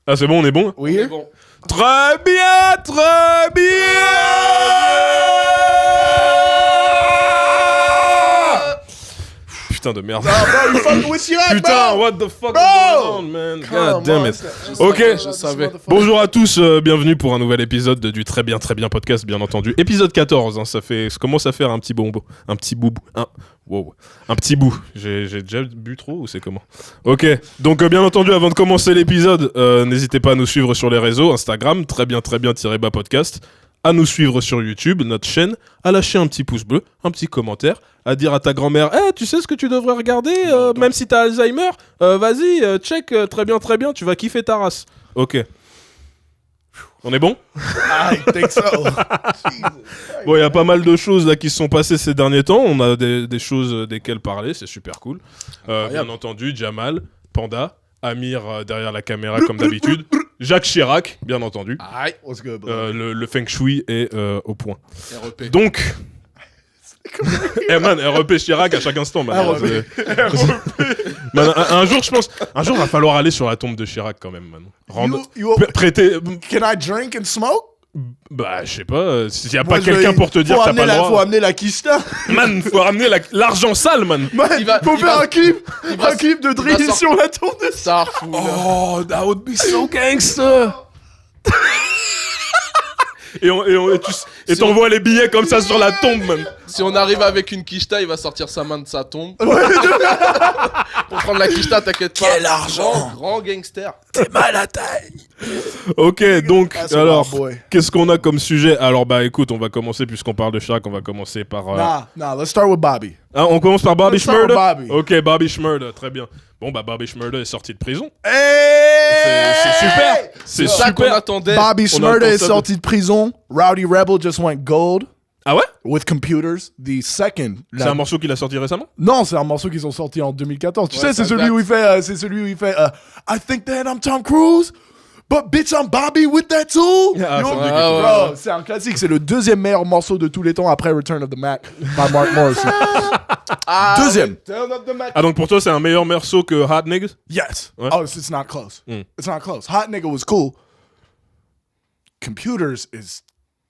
Ah, c'est bon, on est bon? Oui. Bon. Très bien, très bien! Putain de merde. Bro, you fucking with Chirac, Putain, bro. what the fuck Bro! is going on, man? God damn it. Ok. Je savais. Bonjour à tous, bienvenue pour un nouvel épisode du très bien podcast, bien entendu. Épisode 14, hein, ça commence à faire un petit bout. Un petit bout. J'ai déjà bu trop ou c'est comment? Ok, donc bien entendu, avant de commencer l'épisode, n'hésitez pas à nous suivre sur les réseaux, Instagram, très bien podcast, à nous suivre sur YouTube, notre chaîne, à lâcher un petit pouce bleu, un petit commentaire, à dire à ta grand-mère, tu sais ce que tu devrais regarder, même si t'as Alzheimer, vas-y, check, très bien, tu vas kiffer ta race. Ok. On est bon? I think so. Bon, il y a pas mal de choses là qui se sont passées ces derniers temps. On a des choses desquelles parler, c'est super cool. Bien entendu, Jamal, Panda, Amir derrière la caméra comme d'habitude, Jacques Chirac, bien entendu. Aïe. What's good, bro? Le Feng Shui est au point. REP. Donc, man, REP Chirac à chaque instant. Man. Man, un jour, je pense, va falloir aller sur la tombe de Chirac quand même, man. Prêter. Can I drink and smoke? Bah, je sais pas, s'il y a Moi, pas quelqu'un pour te dire que t'as pas le droit. Faut amener la quicheta. Man, faut ramener l'argent sale, man. Faut faire un clip de drill sur la tombe de Ça fout. Oh, that would be so gangster. Et t'envoies les billets comme ça sur la tombe, man. Si on arrive avec une quicheta, il va sortir sa main de sa tombe. Pour prendre la quicheta, t'inquiète pas. Quel argent. Grand gangster. T'es mal à taille. Ok, donc, That's alors, my boy. qu'est-ce qu'on a comme sujet? Alors, bah écoute, on va commencer, puisqu'on parle de Chirac, on va commencer par... Nah, let's start with Bobby. Ah, on commence par Bobby Let's start with Shmurda? Bobby. Ok, Bobby Shmurda, très bien. Bon, bah Bobby Shmurda est sorti de prison. Hey! C'est super. C'est ça qu'on super. attendait. Bobby On Shmurda attend est ça sorti de prison. Rowdy Rebel just went gold Ah ouais? with computers. The second. C'est un morceau qu'il a sorti récemment? Non, c'est un morceau qu'ils ont sorti en 2014. Tu Ouais, sais, c'est ça celui date. où il fait, I think that I'm Tom Cruise, but bitch I'm Bobby with that too. Ah, Yo, ça me dit quelque chose. bro, c'est un classique. C'est le deuxième meilleur morceau de tous les temps après Return of the Mac by Mark Morrison. Deuxième. Turn up the mic. Ah, donc pour toi, c'est un meilleur morceau que Hot Niggas? Yes. Ouais. Oh, it's not close. It's not close. Hot Nigga was cool. Computers is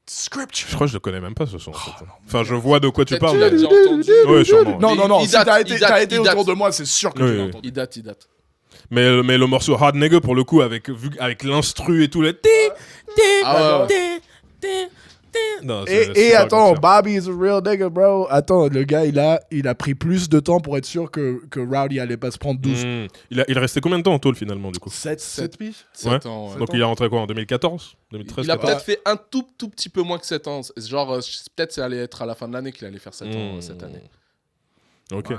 scripture. Je crois que je le connais même pas ce son. En fait. Enfin, je vois de quoi tu Peut-être parles. tu l'as mais- déjà entendu. Ouais, sûrement. Non. Il Si date, t'as il été, date, t'as été il autour date. de moi, c'est sûr que Oui, tu l'as oui. entendu. Il date. Mais le morceau Hot Nigga, pour le coup, avec l'instru et tout, le... Ah Non, c'est Et pas attends, comme ça. Bobby is a real nigga, bro. Attends, le gars, il a pris plus de temps pour être sûr que Rowdy allait pas se prendre 12. Il restait combien de temps en tôle, finalement, du coup? 7 piges? 7 ans, ouais. Donc il est rentré quoi, en 2014? 2013? Il a 14? peut-être fait un tout petit peu moins que 7 ans. Genre, peut-être ça allait être à la fin de l'année qu'il allait faire 7 ans cette année. Ok. Ouais.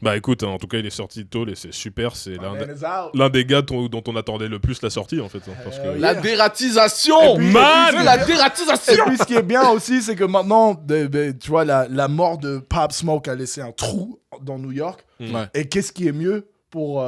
Bah écoute, en tout cas, il est sorti de tôle et c'est super. C'est Man is out. l'un des gars dont on attendait le plus la sortie, en fait. Hein, parce que... La dératisation. Et puis- Man, et puis- la Et dératisation. puis, ce qui est bien aussi, c'est que maintenant, tu vois, la mort de Pop Smoke a laissé un trou dans New York. Ouais. Et qu'est-ce qui est mieux pour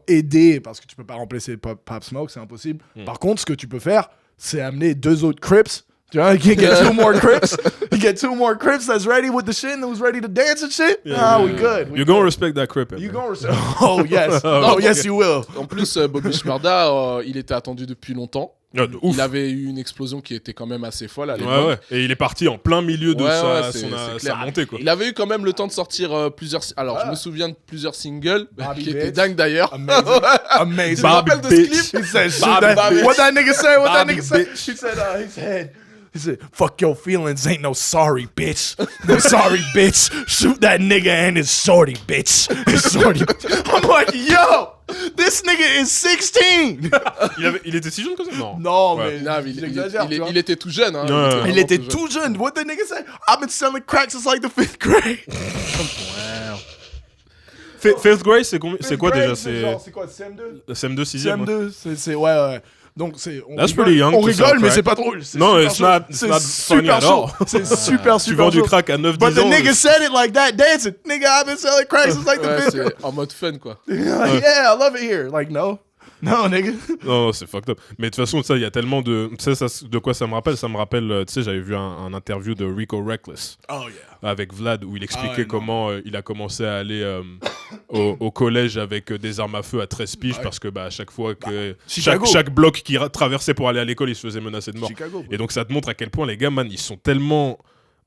aider, parce que tu peux pas remplacer Pop Smoke, c'est impossible. Par contre, ce que tu peux faire, c'est amener 2 autres Crips. Tu vois, you get 2 more Crips. You get 2 more Crips that's ready with the shit and who's ready to dance and shit. We good. You're gonna respect that crip. You gonna Oh, yes. Oh, yes, you will. En plus, Bobby Shmurda, il était attendu depuis longtemps. De ouf. Il avait eu une explosion qui était quand même assez folle à l'époque. Ouais. Et il est parti en plein milieu de c'est sa clair. montée, quoi. Il avait eu quand même le temps de sortir plusieurs... Alors, je me souviens de plusieurs singles Bobby qui étaient Bitch. dingues d'ailleurs. Amazing. Amazing. Tu te rappelles de ce Bitch. clip? He said, shoot Bobby that. bitch. What that nigga say? What that Bobby nigga say? bitch. He said, fuck your feelings, ain't no sorry, bitch. No sorry, bitch. Shoot that nigga and his shorty, bitch. His shorty. I'm like, yo, this nigga is 16. Il était si jeune que ça? Non. Non, Ouais. mais Non, mais j'exagère, tu vois. il était tout jeune. Hein. Ouais. Il était tout jeune. What the nigga say? I've been selling crack since like the 5th grade. Fifth grade, c'est quoi déjà? C'est quoi, CM2? CM2, 6ème? CM2, c'est ouais. Donc c'est on That's rigole, pretty young on to sell rigole mais crack. c'est pas drôle. C'est No, super it's chaud. not C'est funny super at chaud. all. C'est super Tu vends du chaud. crack à 9-10 But the ans. nigga said it like that, dancing. Nigga, I've been selling crack since like the Ouais, 5th grade. c'est en mode fun, quoi. Yeah, I love it here. Like, no. Non, nigga. Non, c'est fucked up. Mais de toute façon, ça, il y a tellement de. Tu sais, de quoi ça me rappelle? Ça me rappelle, tu sais, j'avais vu un interview de Rico Reckless Oh, yeah. avec Vlad où il expliquait non. comment il a commencé à aller au collège avec des armes à feu à 13 piges parce que à chaque fois que. Chicago. Chaque bloc qu'il traversait pour aller à l'école, il se faisait menacer de mort. Chicago. Et donc, ça te montre à quel point les gars, man, ils sont tellement.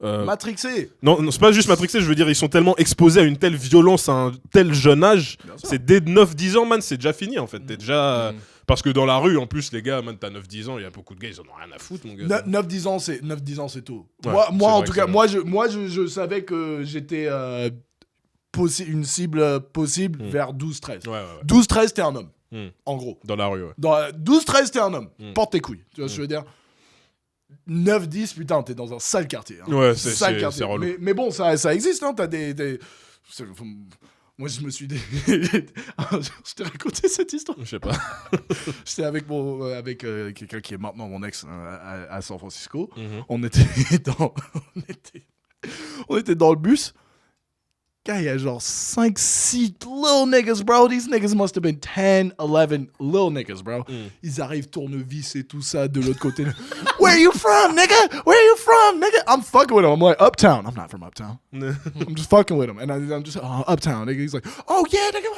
Matrixé. Non, c'est pas juste matrixé, je veux dire, ils sont tellement exposés à une telle violence à un tel jeune âge. C'est dès 9-10 ans, man, c'est déjà fini en fait. T'es déjà. Parce que dans la rue, en plus, les gars, man, t'as 9-10 ans, il y a beaucoup de gars, ils en ont rien à foutre, mon gars. 9-10 ans, c'est tout. Ouais, moi en vrai tout que cas, c'est moi, je savais que j'étais une cible possible vers 12-13. Ouais. 12-13, t'es un homme. Hmm. En gros. Dans la rue, ouais. 12-13, t'es un homme. Porte tes couilles. Tu vois ce que je veux dire? 9-10, putain, t'es dans un sale quartier. Hein. Ouais, Sale c'est quartier. relou. Mais bon, ça existe, hein. T'as des... Moi, je me suis... Je t'ai raconté cette histoire. Je sais pas. J'étais avec quelqu'un qui est maintenant mon ex à San Francisco. Mhm. On était dans le bus. Gars, il y a genre 5-6 little niggas, bro. These niggas must have been 10, 11 little niggas, bro. Ils arrivent, tournevis et tout ça de l'autre côté. Where you from, nigga? Where you from, nigga? I'm fucking with him. I'm like, Uptown. I'm not from Uptown. I'm just fucking with him. And I'm just, Uptown, nigga. He's like, oh, yeah, nigga.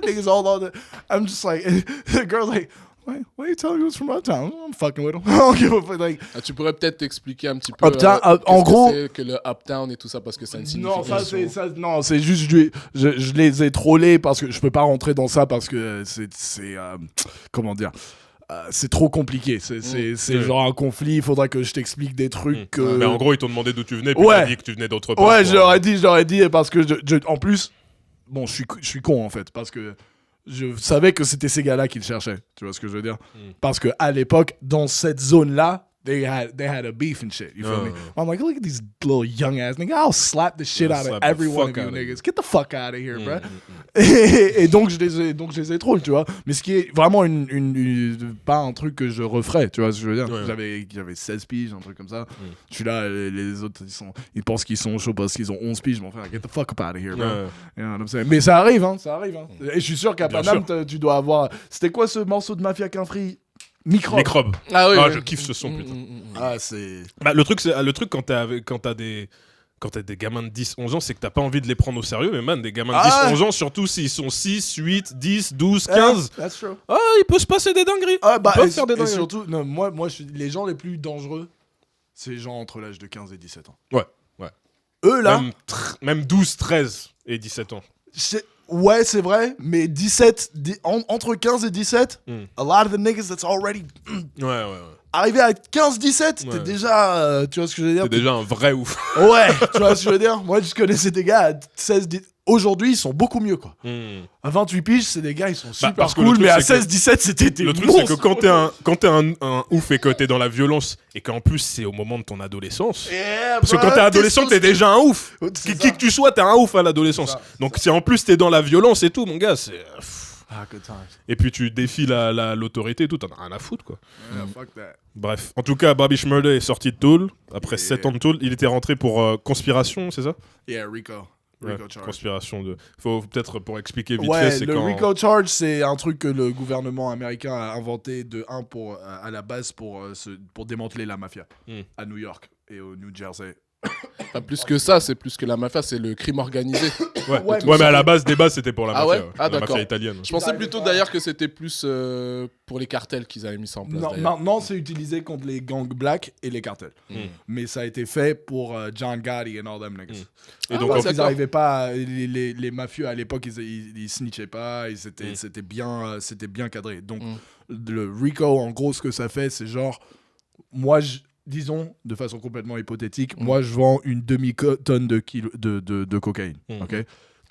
Niggas all on the... I'm just like, the girl's like, why are you telling me who's from Uptown? I'm fucking with him. I don't give a fuck. Like, Tu pourrais peut-être t'expliquer un petit peu Uptown, en qu'est-ce gros- que c'est que le Uptown et tout ça parce que ça a une non, signification. non, c'est juste je les ai trollés parce que je peux pas rentrer dans ça parce que c'est comment dire, c'est trop compliqué. C'est genre un conflit. Il faudrait que je t'explique des trucs. que... Mais en gros, ils t'ont demandé d'où tu venais, puis Ouais. t'as dit que tu venais d'autre part. Ouais, quoi. je leur ai dit parce que en plus, bon, je suis con en fait parce que je savais que c'était ces gars-là qui le cherchaient. Tu vois ce que je veux dire? Parce que à l'époque, dans cette zone-là, they had a beef and shit. You feel me? I'm like, look at these little young ass niggas. I'll slap the shit Yeah, out of slap the every one fuck of you out of niggas. Get the fuck out of here, bro. Mm. Et donc je les ai troll, tu vois. Mais ce qui est vraiment pas un truc que je referais, tu vois ce que je veux dire. Ouais. J'avais 16 piges, un truc comme ça. Je suis là, les autres, ils pensent qu'ils sont chauds parce qu'ils ont 11 piges. Mon frère, get the fuck up out of here, bro. Ouais. You know what I'm saying? Mais ça arrive, hein, ça arrive. Hein. Et je suis sûr qu'à Bien Paname, tu dois avoir... C'était quoi ce morceau de Mafia qu'un free? Microbe. Microbe. Ah oui. Je kiffe ce son, putain. Ah, c'est... Le truc quand t'as des gamins de 10, 11 ans, c'est que t'as pas envie de les prendre au sérieux, mais man, des gamins de 10, 11 ans, surtout s'ils sont 6, 8, 10, 12, 15, That's true. il peut se passer des dingueries. Ah, Ils peuvent faire des et dingueries. surtout, non, moi les gens les plus dangereux, c'est les gens entre l'âge de 15 et 17 ans. Ouais. Eux, là, Même 12, 13 et 17 ans. ouais, c'est vrai, mais 17, entre 15 et 17, a lot of the niggas that's already... Ouais. Arrivé à 15-17, t'es Ouais. déjà... tu vois ce que je veux dire? C'est déjà un vrai ouf. Ouais, tu vois ce que je veux dire? Moi, je connaissais des gars à 16, 10... Aujourd'hui, ils sont beaucoup mieux, quoi. À 28 piges, c'est des gars, ils sont super parce que le cool, truc, mais à c'est que- 16-17, c'était des Le truc, c'est que monstres. quand t'es un ouf et que t'es dans la violence, et qu'en plus c'est au moment de ton adolescence. Yeah, Parce que bro, quand t'es adolescent, t'es déjà un ouf. C'est Qui ça. que tu sois, t'es un ouf à l'adolescence. ça, Donc si en plus t'es dans la violence et tout, mon gars, c'est. Ah, good times. Et puis tu défies l'autorité et tout, t'en as rien à foutre, quoi. Yeah, fuck that. Bref. En tout cas, Bobby Shmurda est sorti de Tool. Après 7 ans de Tool, il était rentré pour conspiration, c'est ça? Yeah, Rico. Ouais, Rico charge. conspiration de. Faut peut-être pour expliquer vite fait, Ouais, c'est le quand. Rico charge, c'est un truc que le gouvernement américain a inventé à la base pour démanteler la mafia à New York et au New Jersey. Pas plus que ça, c'est plus que la mafia, c'est le crime organisé. Ouais, Ouais, mais à la base, des bases, c'était pour la Ah mafia. ouais Ah, la d'accord. mafia italienne. Je pensais arrivaient plutôt pas- d'ailleurs que c'était plus pour les cartels qu'ils avaient mis ça en place. Non, d'ailleurs. maintenant, c'est utilisé contre les gangs black et les cartels. Mais ça a été fait pour John Gotti and all them niggas. Et Ah donc, ouais, en Ils fait, d'accord. n'arrivaient pas, les mafieux à l'époque, ils snitchaient pas, c'était bien cadré. Donc, le Rico, en gros, ce que ça fait, c'est genre, moi, disons, de façon complètement hypothétique, moi, je vends une demi-tonne de cocaïne. Ok.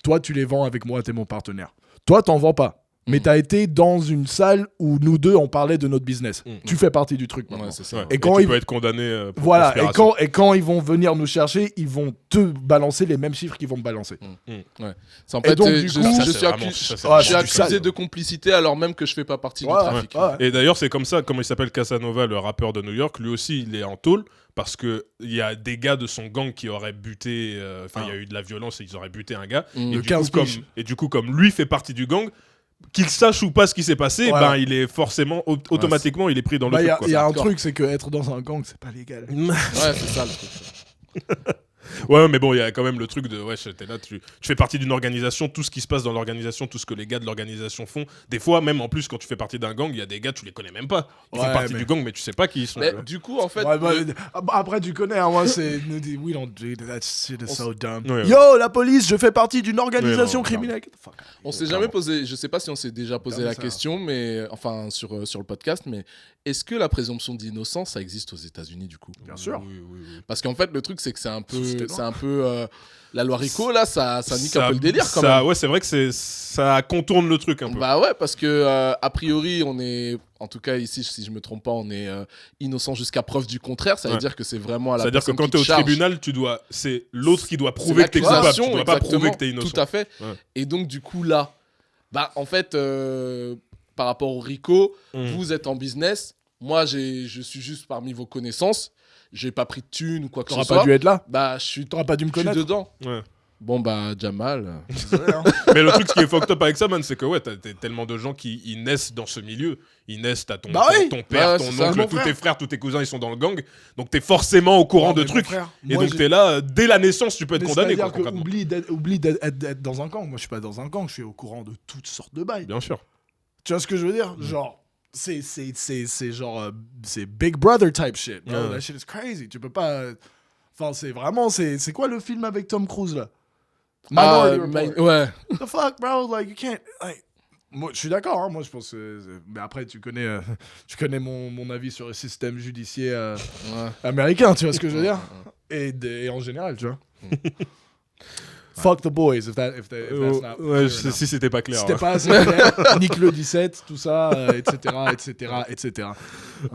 Toi, tu les vends avec moi, t'es mon partenaire. Toi, t'en vends pas. Mais t'as été dans une salle où nous deux, on parlait de notre business. Tu fais partie du truc maintenant. Ouais, c'est ça. ouais. Et quand tu il- peux être condamné pour Voilà, conspiration. et quand ils vont venir nous chercher, ils vont te balancer les mêmes chiffres qu'ils vont me balancer. C'est en Et fait, donc, je, du je- coup- je Ça, suis c'est vraiment- accusé, ça, c'est Ah, je suis du sale. accusé de complicité alors même que je fais pas partie du trafic. Ouais. Et d'ailleurs, c'est comme ça, comment il s'appelle Casanova, le rappeur de New York, lui aussi, il est en tôle parce que il y a des gars de son gang qui auraient buté, il y a eu de la violence et ils auraient buté un gars. De Et 15 piges. du coup, comme lui fait partie du gang, qu'il sache ou pas ce qui s'est passé, Ouais. ben il est forcément automatiquement il est pris dans le Bah, truc. il y a un D'accord. truc, c'est que être dans un gang, c'est pas légal. Ouais, c'est ça le truc. Ouais, mais bon, il y a quand même le truc de ouais, t'es là, tu fais partie d'une organisation, tout ce qui se passe dans l'organisation, tout ce que les gars de l'organisation font. Des fois, même en plus, quand tu fais partie d'un gang, il y a des gars, tu les connais même pas. Ils font Ouais, partie mais- du gang, mais tu sais pas qui ils sont. Mais tu vois. du coup, en fait, Ouais, bah, après, tu connais, hein, moi, c'est. We don't do that shit, is so dumb. Ouais, ouais. Yo, la police, je fais partie d'une organisation Ouais, non, criminelle. Get the fuck out. on s'est jamais posé, je sais pas si on s'est déjà posé Comme la ça. question, mais enfin sur le podcast, mais est-ce que la présomption d'innocence ça existe aux États-Unis du coup? Bien sûr. Oui. Parce qu'en fait, le truc c'est que c'est un C'était peu la loi Rico là, ça nique un peu le délire quand ça, même. Ouais, c'est vrai que ça contourne le truc un peu. Bah ouais, parce que a priori, on est, en tout cas ici, si je me trompe pas, on est innocent jusqu'à preuve du contraire. Ça veut Ouais. dire que c'est vraiment à la C'est-à-dire que personne quand qui tu es au te charge. tribunal, c'est l'autre qui doit C'est prouver que tu es coupable. Tu l'accusation, dois pas prouver exactement, que tu es innocent. Tout à fait. Ouais. Et donc du coup là, bah en fait, par rapport au Rico, Mm. vous êtes en business. Moi, je suis juste parmi vos connaissances. J'ai pas pris de thunes ou quoi que ce T'auras soit. pas dû être là. Bah, je suis T'auras pas dû me je suis connaître. dedans. Ouais. Bon bah Jamal. Désolé, hein. Mais le truc qui est fucked up avec ça, man, c'est que ouais, t'as tellement de gens qui ils naissent dans ce milieu. Ils naissent, t'as ton Bah oui. ton père, Ouais, ton c'est ça. oncle, Mon tous frère. tes frères, tous tes cousins, ils sont dans le gang. Donc t'es forcément au courant Non, de mais mon trucs. frère, Et moi, donc j'ai- t'es là, dès la naissance, tu peux être Mais condamné. Quoi, c'est-à-dire que concrètement. oublie d'être dans un gang. Moi, je suis pas dans un gang. Je suis au courant de toutes sortes de bails. Bien sûr. Tu vois ce que je veux dire? Genre, c'est genre, c'est Big Brother type shit. Bro. Ouais. That shit is crazy. Tu peux pas. Enfin, c'est vraiment, c'est quoi le film avec Tom Cruise là? Minority Report. Ouais. What the fuck, bro? Like, you can't. Like, moi, je suis d'accord. Hein, moi, je pense que. Mais après, tu connais mon avis sur le système judiciaire Ouais. américain. Tu vois ce que je veux dire? Et en général, tu vois. Fuck the boys, if that's not Ouais, clear enough. si c'était pas clair. C'était ouais. pas assez clair. Nique le 17, tout ça, etc.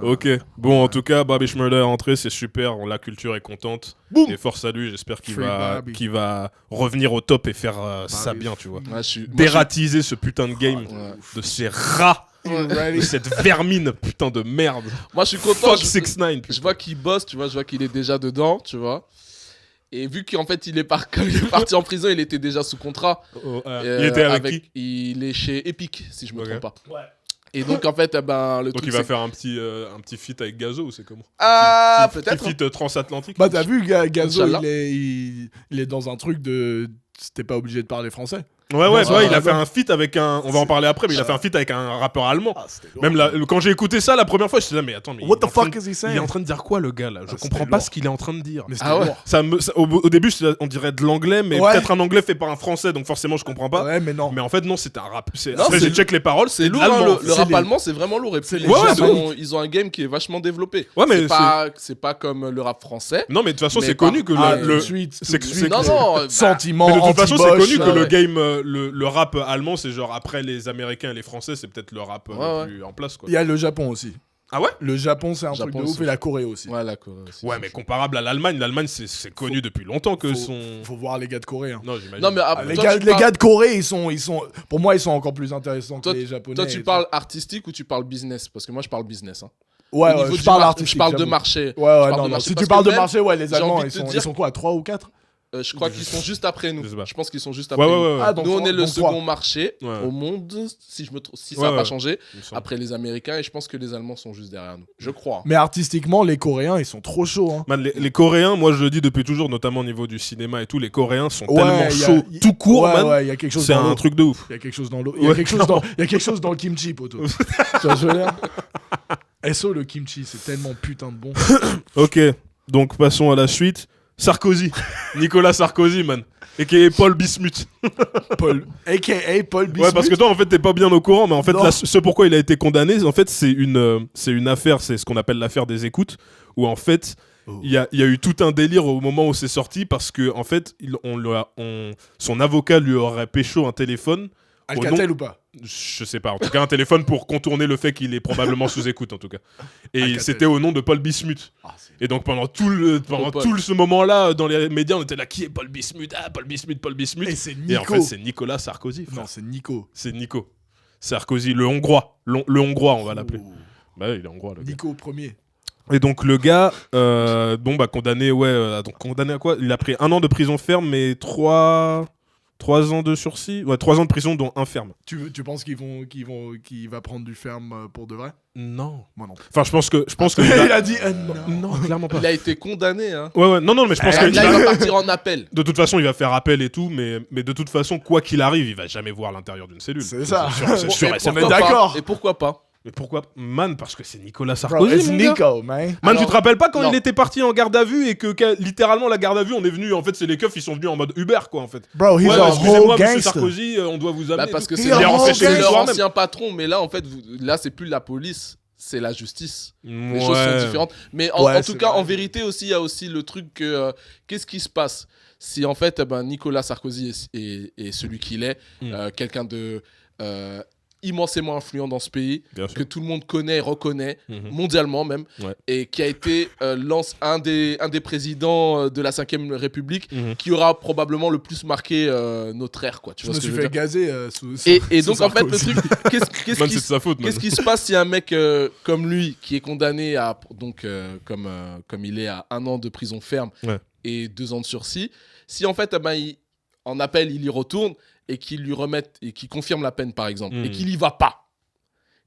Ok. Bon, en tout cas, Bobby Schmurder est entré, c'est super. La culture est contente. Boum. Et force à lui. J'espère qu'il Free Bobby. qu'il va revenir au top et faire ça Bobby. bien, tu vois. Ouais, je suis. moi, Dératiser ce putain de game Ouais. de ces rats, You de ready? cette vermine, putain de merde. Moi, je suis content. Fuck 6ix9ine. Je vois qu'il bosse, tu vois, je vois qu'il est déjà dedans, tu vois. Et vu qu'en fait, quand il est parti en prison, il était déjà sous contrat. Il était avec qui Il est chez Epic, si je me Ok. trompe pas. Ouais. Et donc, en fait, ben, le Donc truc, il va c'est- faire un petit feat avec Gazo ou c'est comment Ah, Petit peut-être. hein. feat transatlantique. Bah, t'as vu, Gazo, Inch'Allah. il est dans un truc de. T'es pas obligé de parler français. Ouais, Ouais, il a ouais. fait un feat avec un. On va en parler après, mais il a fait un feat avec un rappeur allemand. C'était Même là, quand j'ai écouté ça la première fois, je me suis dit, mais attends, mais What il est the en train fuck de- is he il est saying? en train de dire quoi le gars là Je Ah, comprends c'était pas lourd. ce qu'il est en train de dire. Mais c'était Ah ouais. lourd. Au début, on dirait de l'anglais, mais Ouais. peut-être un anglais fait par un français, donc forcément je comprends pas. Ouais, mais non. Mais en fait, non, c'était un rap. Non, Après, c'est j'ai check les paroles, C'est c'est lourd, allemand. hein, le C'est rap les- allemand, c'est vraiment lourd. Et puis, c'est les les gens, Japonais. ils ont un game qui est vachement développé. Ouais, mais c'est pas comme le rap français. Non, mais de toute façon, Mais c'est par- connu que Ah, le. tout de suite, tout c'est de que- suite. Non, non. bah, Sentiment, Mais de toute façon, c'est anti-Bosch, connu que le ouais. game, le rap allemand, c'est genre après les Américains et les Français, c'est peut-être le rap Ouais, le plus en place, quoi. Il y a le Japon aussi. Ah ouais Le Japon, c'est un truc Japon de ouf, aussi. et la Corée aussi. Ouais, la Corée aussi. Ouais, mais comparable à l'Allemagne, c'est connu depuis longtemps que Faut- son. Faut voir les gars de Corée. Hein. Non, j'imagine. Non, mais Ah, après, les toi, gars, tu les parles- gars de Corée, ils sont, pour moi, ils sont encore plus intéressants Toi, que les Japonais. Toi, et tu tout. parles artistique ou tu parles business? Parce que moi, je parle business. Hein. Ouais, Au ouais, niveau je du parle mar- artistique. Je parle de j'avoue. marché. Ouais, ouais, parle de non, non. marché Si parce tu parles que de marché, ouais, les j'ai Allemands, envie de ils te sont, dire- ils sont quoi, 3 ou 4? Je crois qu'ils sont juste après nous. Je sais pas. Je pense qu'ils sont juste Ouais, après ouais, nous. ouais. ouais. Ah, donc Nous, on est le donc trois. second marché Ouais. au monde, si ça Ouais, n'a ouais. pas changé, Il me semble. après les Américains, et je pense que les Allemands sont juste derrière nous. Je crois. Mais artistiquement, les Coréens, ils sont trop chauds. Hein. Man, les Coréens, moi je le dis depuis toujours, notamment au niveau du cinéma et tout, les Coréens sont Ouais, tellement y a- chauds tout court, ouais, man. ouais, il y a quelque chose C'est dans un l'eau. truc de ouf. Il y a quelque chose dans l'eau. Il y a Ouais, quelque chose dans, il y a quelque chose dans le kimchi, poto. Tu vois ce que je veux dire? SO, le kimchi, c'est tellement putain de bon. Ok, donc passons à la suite. Sarkozy. Nicolas Sarkozy, man. Et qui est Paul Bismuth. Paul, a.k.a. Paul Bismuth. Ouais, parce que toi, en fait, t'es pas bien au courant, mais en fait, Non. là, ce pourquoi il a été condamné, en fait, c'est une affaire, c'est ce qu'on appelle l'affaire des écoutes, où en fait, Oh. il y a eu tout un délire au moment où c'est sorti, parce que, en fait, son avocat lui aurait pécho un téléphone. Alcatel ou pas? Je sais pas, en tout cas un téléphone pour contourner le fait qu'il est probablement sous écoute en tout cas. Et Alcatel. c'était au nom de Paul Bismuth. Ah, Et donc pendant tout Paul. ce moment-là, dans les médias, on était là, qui est Paul Bismuth? Ah, Paul Bismuth, Paul Bismuth. Et c'est Et en Nico. fait, c'est Nicolas Sarkozy, frère. Non, c'est Nico. C'est Nico. Sarkozy, le Hongrois. Le Hongrois, on va l'appeler. Oh. Bah, il est Hongrois, le gars. Nico premier. Et donc le gars, condamné, condamné à quoi? Il a pris 1 an de prison ferme, mais 3 3 ans de sursis. Ouais, 3 ans de prison, dont un ferme. Tu penses qu'il va prendre du ferme pour de vrai? Non. Moi non plus. Enfin, je pense que Il a dit non, clairement pas. Il a été condamné, hein. Ouais, non, mais je pense Là, que il va partir en appel. de toute façon, il va faire appel et tout, mais de toute façon, quoi qu'il arrive, il va jamais voir l'intérieur d'une cellule. C'est ça. C'est sûr et On certain. est d'accord. Et pourquoi pas? Mais pourquoi Man, parce que c'est Nicolas Bro, Sarkozy. it's mon gars. Nico, man. Man, Alors, tu te rappelles pas quand non. il était parti en garde à vue et que littéralement la garde à vue, on est venu, en fait, c'est les keufs, ils sont venus en mode Uber, quoi, en fait. Bro, he's Ouais, a excusez-moi, whole monsieur gangster. Sarkozy, on doit vous amener. Bah, parce que tout. c'est Il est leur, en c'est gangster. leur Soi-même. ancien patron, mais là, en fait, là, c'est plus la police, c'est la justice. Les Ouais. choses sont différentes. Mais en Ouais, tout c'est cas, vrai. en vérité aussi, il y a aussi le truc que qu'est-ce qui se passe si en fait, Nicolas Sarkozy est celui qu'il est, quelqu'un de immensément influent dans ce pays, Bien sûr. que tout le monde connaît et reconnaît, Mhm. mondialement même, Ouais. et qui a été un des présidents de la 5ème République, Mhm. qui aura probablement le plus marqué notre ère, quoi. Tu Je vois me ce que suis je veux fait dire. gazer Et sous donc, en fait, le Sarkozy. truc, qu'est-ce Man, qui c'est de sa faute, man. Qu'est-ce qui se passe si un mec comme lui, qui est condamné à, donc, comme il est à 1 an de prison ferme Ouais. et 2 ans de sursis, si en fait, en appel, il y retourne et qu'il lui remette et qu'il confirme la peine, par exemple, et qu'il y va pas,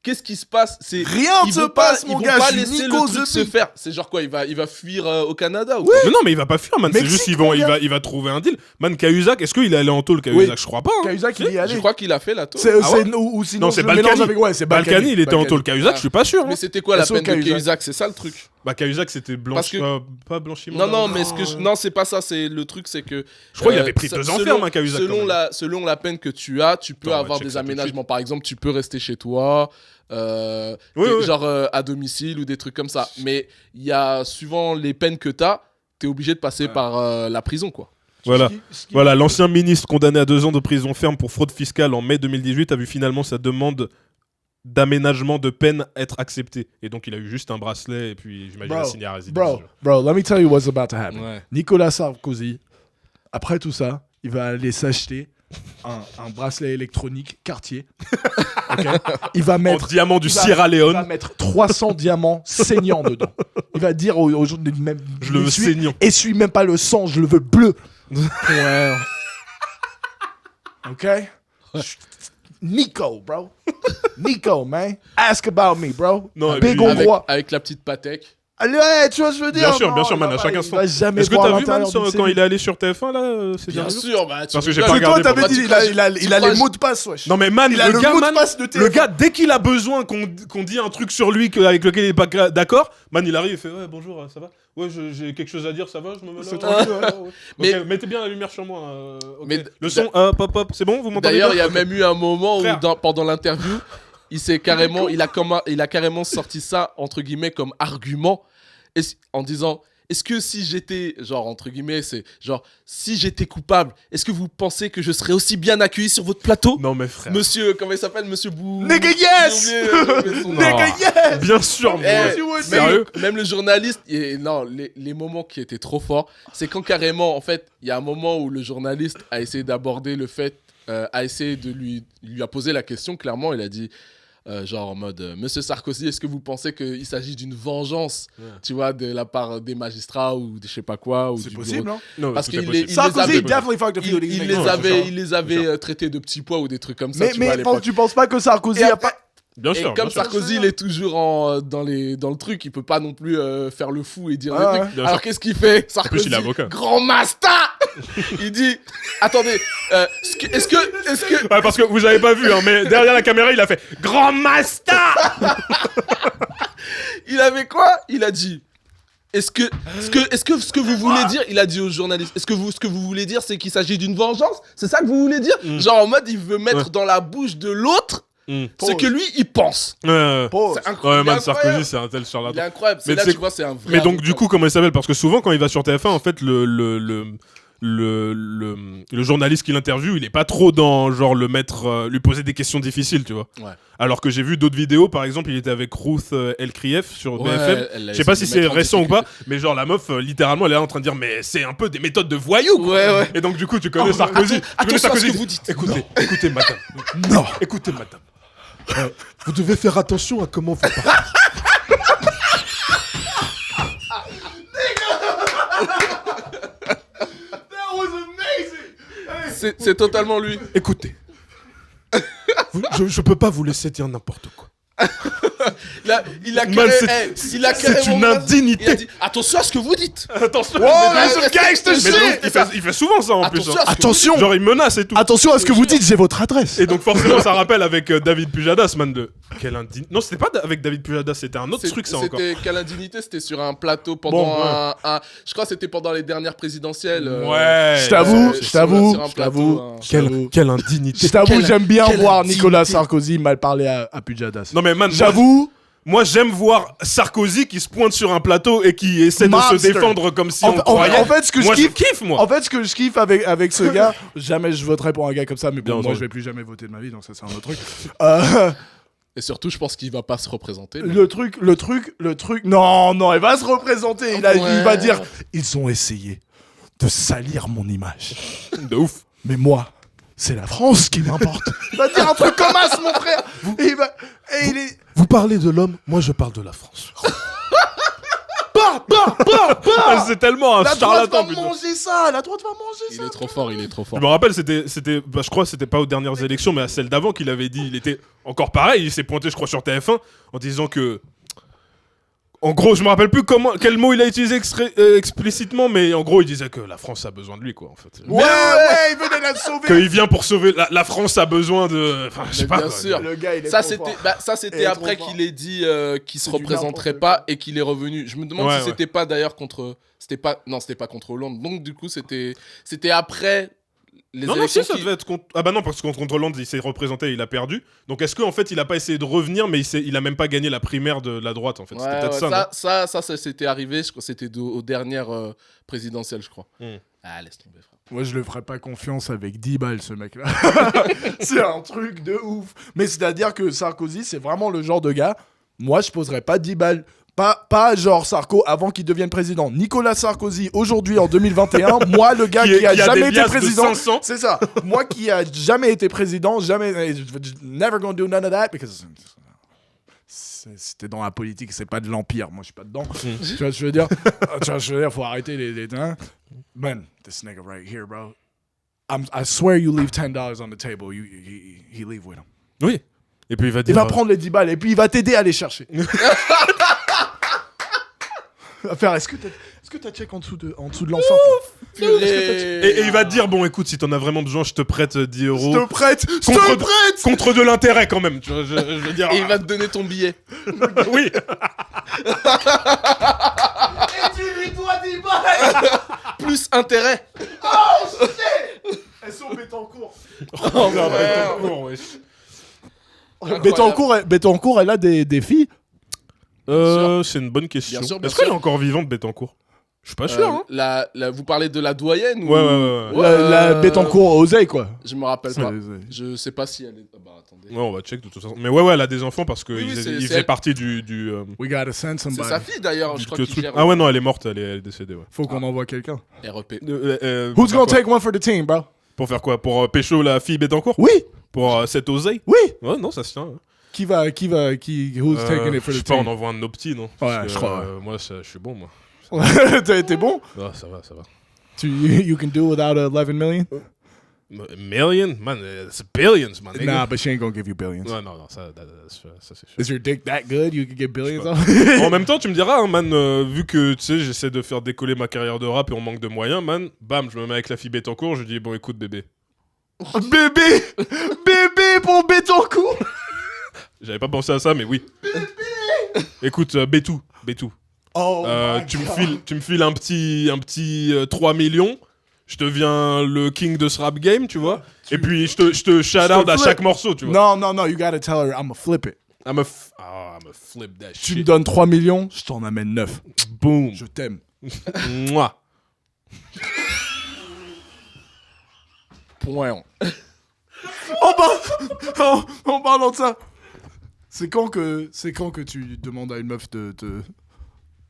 qu'est-ce qui se passe? C'est Rien ils ne se vont passe, pas, mon ils gars, vont pas je suis laisser Nico le truc se Zepi. faire. C'est genre quoi? Il va fuir au Canada ou Mais non, mais il va pas fuir, man. C'est Mexique, juste mon gars. il va trouver un deal. Man, Cahuzac, est-ce qu'il est allé en tôle, Cahuzac? Oui. Je crois pas. Hein. Cahuzac, il y est Je allé. crois qu'il a fait la taupe. Ou sinon, Non, c'est je le mélange Balkany. avec... Ouais, c'est Balkany, il était en Balkany. tôle. Cahuzac, Ah. je suis pas sûr. Mais hein. c'était quoi la SO peine de Cahuzac. Cahuzac? C'est ça le truc. Bah, Cahuzac, c'était Parce que- pas blanchiment. Non, d'argent. mais non, c'est pas ça. C'est le truc, c'est que Je crois qu'il avait pris 2 ans ferme, hein, Cahuzac. quand même. selon la peine que tu as, tu peux Attends, on va avoir check des ça tout de aménagements. Par exemple, tu peux rester chez toi, Oui. genre à domicile ou des trucs comme ça. Mais il y a suivant les peines que tu as, tu es obligé de passer par la prison, quoi. Voilà. Voilà, l'ancien ministre condamné à 2 ans de prison ferme pour fraude fiscale en mai 2018 a vu finalement sa demande d'aménagement de peine être acceptée. Et donc, il a eu juste un bracelet et puis, j'imagine, Bro, un signe à résidence. Bro, let me tell you what's about to happen. Ouais. Nicolas Sarkozy, après tout ça, il va aller s'acheter un bracelet électronique Cartier. Ok. Il va En mettre... diamant du il va- Sierra Il va Leone, mettre 300 diamants saignants dedans. Il va dire aux gens de même... je le veux saignant. Essuie même pas le sang, je le veux bleu. Ouais. Ok? Nico, bro. Nico, man. Ask about me, bro. Non, et Big puis- hongrois. Avec la petite Patek. Allez, ouais, tu vois ce que je veux dire? Bien sûr, Non, man, il à va chaque pas- instant. Il va jamais Est-ce que voir t'as vu, man, l'intérieur sur- d'une quand cellule. il est allé sur TF1, là, ces Bien derniers jours sûr, bah, tu Parce que j'ai rigoles. pas Toi, regardé t'avais pour- dit, il a les mots de passe, wesh. Non mais man, Il a le le gars, mot de man, passe de le téléphone. gars, dès qu'il a besoin qu'on dit un truc sur lui avec lequel il est pas d'accord, man, il arrive et fait ouais bonjour, ça va? Ouais, j'ai quelque chose à dire, ça va? Je me mets là. C'est tranquille, ouais. Ok, Mais- mettez bien la lumière sur moi. Ok. Mais- le son, hop, c'est bon, vous m'entendez D'ailleurs, il y bien? a même eu un moment où, Frère. pendant l'interview, il a carrément sorti ça, entre guillemets, comme argument, en disant... Est-ce que si j'étais, genre, entre guillemets, c'est genre, si j'étais coupable, est-ce que vous pensez que je serais aussi bien accueilli sur votre plateau? Non mais frère. Monsieur, comment il s'appelle? Monsieur Bou... Nigga, yes! J'ai oublié son nom. Nigga, yes! Bien sûr, Eh, mais you would même, sérieux? même le journaliste, non, les moments qui étaient trop forts, c'est quand carrément, en fait, il y a un moment où le journaliste a essayé d'aborder le fait, a essayé de lui a posé la question, clairement, il a dit, genre en mode, Monsieur Sarkozy, est-ce que vous pensez qu'il s'agit d'une vengeance, tu vois, de la part des magistrats ou de je sais pas quoi, ou C'est du possible, bureau. non? Non, Parce tout qu'il est possible. les Sarkozy, avait- definitely fucked a few of these il niggas. les avait traités de petits pois ou des trucs comme ça, Mais, tu vois, à mais l'époque. tu penses pas que Sarkozy Et a après- pas... Bien Et sûr. comme bien sûr. Sarkozy, il est toujours dans le truc, il peut pas non plus faire le fou et dire Ouais, des trucs. ouais. Bien Alors sûr. qu'est-ce qu'il fait, Sarkozy? il est avocat. Grand master. Il dit, attendez, est-ce que Ouais, parce que vous avez pas vu, hein, mais derrière la caméra, il a fait Grand Master. il avait quoi? Il a dit, est-ce que ce que vous voulez dire, il a dit aux journalistes, ce que vous voulez dire, c'est qu'il s'agit d'une vengeance? C'est ça que vous voulez dire? Genre en mode, il veut mettre Ouais. dans la bouche de l'autre ce Pause. que lui il pense. Pause. C'est Ouais, incroyable. man, Il est incroyable. Sarkozy, c'est un tel Il est charlatan. incroyable. Mais C'est là, c'est- tu vois, c'est un vrai. Mais donc, avocat. du coup, comment il s'appelle? Parce que souvent, quand il va sur TF1, en fait, le journaliste qui l'interviewe, il est pas trop dans genre le mettre, lui poser des questions difficiles, tu vois. Ouais. Alors que j'ai vu d'autres vidéos, par exemple, il était avec Ruth El-Krief sur Ouais, BFM. elle a Je sais pas essayé si de c'est mettre en récent ou pas, difficulté. mais genre la meuf, littéralement, elle est là en train de dire, mais c'est un peu des méthodes de voyou, quoi. Ouais. Et donc, du coup, tu connais Sarkozy. Tu connais Attention à ce Sarkozy. que vous dites. Écoutez, madame. Non. Écoutez, madame. Vous devez faire attention à comment vous parlez. That was amazing! C'est totalement lui. Écoutez, je peux pas vous laisser dire n'importe quoi. Là, il a Man, c'est une indignité. Il a dit, attention à ce que vous dites. Attention, mais ce gangster shit. il fait souvent ça en plus. Attention Hein. à ce que Attention. Genre il menace et tout. Attention à ce que vous dites, j'ai votre adresse. Et donc forcément ça rappelle avec David Pujadas, man, de quelle indignité. Non, c'était pas avec David Pujadas, c'était un autre truc ça encore. C'était quelle indignité, c'était sur un plateau pendant je crois que c'était pendant les dernières présidentielles. Ouais. Je t'avoue, sur un plateau, Quelle indignité. Je t'avoue, j'aime bien quelle voir indignité. Nicolas Sarkozy mal parler à Pujadas. Non mais man, J'avoue, moi j'aime voir Sarkozy qui se pointe sur un plateau et qui essaie de Monster. se défendre comme si En- on en- croyait. en fait, ce que je moi, kiffe- kiffe moi. en fait, ce que je kiffe avec ce gars, jamais je voterai pour un gars comme ça, mais Bien bon, moi entendu. je vais plus jamais voter de ma vie, donc ça c'est un autre truc. Et surtout, je pense qu'il va pas se représenter. Le truc, non, il va se représenter, il Ouais. va dire, ils ont essayé de salir mon image, De ouf. mais moi, c'est la France qui m'importe. Il va dire un truc comme ça, mon frère. Et il est... Vous parlez de l'homme, moi je parle de la France. C'est tellement un La droite charlatan. va putain. manger ça, la droite va manger Il ça. est trop fort, il est trop fort. Je me rappelle, je crois que c'était pas aux dernières élections, mais à celle d'avant qu'il avait dit, il était encore pareil, il s'est pointé, je crois, sur TF1 en disant que, en gros, je me rappelle plus quel mot il a utilisé explicitement, mais en gros, il disait que la France a besoin de lui, quoi, en fait. Ouais, il venait la sauver. Qu'il vient pour sauver la France a besoin de, enfin, je sais Mais pas. bien quoi. sûr. Le gars, il est Ça trop c'était, fort. ça Il c'était est après trop fort. qu'il ait dit qu'il se C'est du représenterait n'importe pas quoi. et qu'il est revenu. Je me demande Ouais, si c'était pas d'ailleurs c'était pas contre Hollande. Donc du coup c'était après les Non, élections. si, ça devait être contre... Ah bah non, parce que contre Hollande, il s'est représenté, il a perdu. Donc est-ce qu'en fait, il a pas essayé de revenir, mais il a même pas gagné la primaire de la droite, en fait. Ouais, C'était peut-être ouais, ça, non ça c'était arrivé. Je crois que c'était aux dernières présidentielles, je crois. Hmm. Ah laisse tomber frère. Moi, je le ferais pas confiance avec 10 balles, ce mec-là. C'est un truc de ouf. Mais c'est-à-dire que Sarkozy, c'est vraiment le genre de gars, moi, je poserais pas 10 balles. Pas genre Sarko avant qu'il devienne président. Nicolas Sarkozy, aujourd'hui, en 2021, moi, le gars qui a jamais des été bias de président. 500. C'est ça. Moi qui a jamais été président, never gonna do none of that, because c'était dans la politique, c'est pas de l'empire. Moi, je suis pas dedans. Tu vois, je veux dire, faut arrêter les hein. Man, this nigga right here, bro. I swear you leave $10 on the table, he leave with him. Oui. Et puis il va Il dire... va prendre les 10 balles et puis il va t'aider à les chercher. Est-ce que t'as check en dessous de l'enceinte? Et il va te dire, bon, écoute, si t'en as vraiment besoin, je te prête 10 euros. Je te prête. Contre de l'intérêt, quand même. Tu vois, je veux dire... Et il va te donner ton billet. Oui. Et tu lui dois 10 balles. Plus intérêt. Elles sont Bettencourt. Incroyable. Bettencourt, elle a des filles. C'est une bonne question. Bien sûr, bien Est-ce qu'elle est sûr. encore vivante, Bettencourt? Je suis pas sûr, hein. Vous parlez de la doyenne ou... Ouais. La Bettencourt Oseille, quoi. Je me rappelle pas. Ouais. Je sais pas si elle est. Ah bah attendez. Ouais, on va check de toute façon. Mais ouais, elle a des enfants parce qu'il Oui, c'est faisait elle. partie du We gotta send C'est somebody. sa fille d'ailleurs, je crois le qu'il truc. gère. Ah ouais, non, elle est morte, elle est décédée, ouais. Faut qu'on envoie quelqu'un. REP. Who's Pour gonna faire take one for the team, bro? quoi Pour faire quoi Pour pécho la fille Bettencourt Oui, Pour cette oseille oui. Ouais, non, ça se tient. Hein. Who's taking it for Je the sais pas, on team? envoie un de nos petits, non Ouais, Parce que, je crois, moi, je suis bon, moi. T'es bon? Ah, ça va. You can do without 11 million? Million Man, it's billions, man. Nah, but she ain't gonna give you billions. Ouais, non, ça c'est sûr. Is your dick that good? You can get billions off? En même temps, tu me diras, hein, man, vu que tu sais, j'essaie de faire décoller ma carrière de rap et on manque de moyens, man, bam, je me mets avec la fille Bettencourt, je dis, bon, écoute, bébé. Bébé pour Bettencourt. J'avais pas pensé à ça, mais oui. Écoute, Bétou. Oh my Tu God. me files un petit 3 millions. Je deviens le king de ce rap game, tu vois. Et puis, je te shout-out à flip. chaque morceau, tu vois. Non, you gotta tell her I'ma flip it. I'm a flip that Tu me shit. donnes 3 millions, je t'en amène 9. Boom. Je t'aime. Mouah. Point. En parlant de ça, c'est quand que tu demandes à une meuf de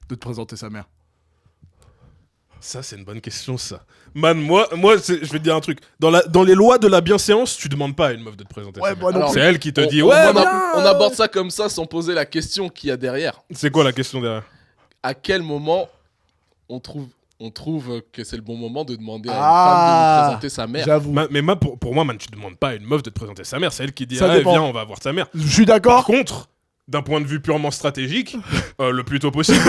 te présenter sa mère? Ça, c'est une bonne question, ça. Man, moi je vais te dire un truc. Dans les lois de la bienséance, tu demandes pas à une meuf de te présenter Ouais, sa mère. moi non Alors, plus. C'est elle qui te dit, on, ouais, on, viens. on aborde ça comme ça sans poser la question qu'il y a derrière. C'est quoi la question derrière? À quel moment on on trouve que c'est le bon moment de demander à une femme de nous présenter sa mère. J'avoue. Mais pour moi, man, tu demandes pas à une meuf de te présenter sa mère. C'est elle qui dit, Ça ah, dépend. viens, on va voir ta mère. Je suis Par d'accord. contre, d'un point de vue purement stratégique, le plus tôt possible.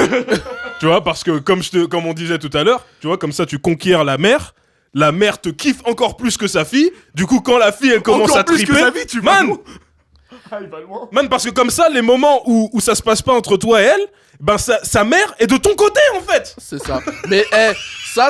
Tu vois, parce que comme on disait tout à l'heure, tu vois, comme ça, tu conquiers la mère te kiffe encore plus que sa fille. Du coup, quand la fille, elle commence Encore à plus triper... que sa vie, tu vas Man, où Il va loin. man, parce que comme ça, les moments où ça se passe pas entre toi et elle, ben sa mère est de ton côté, en fait. C'est ça. Mais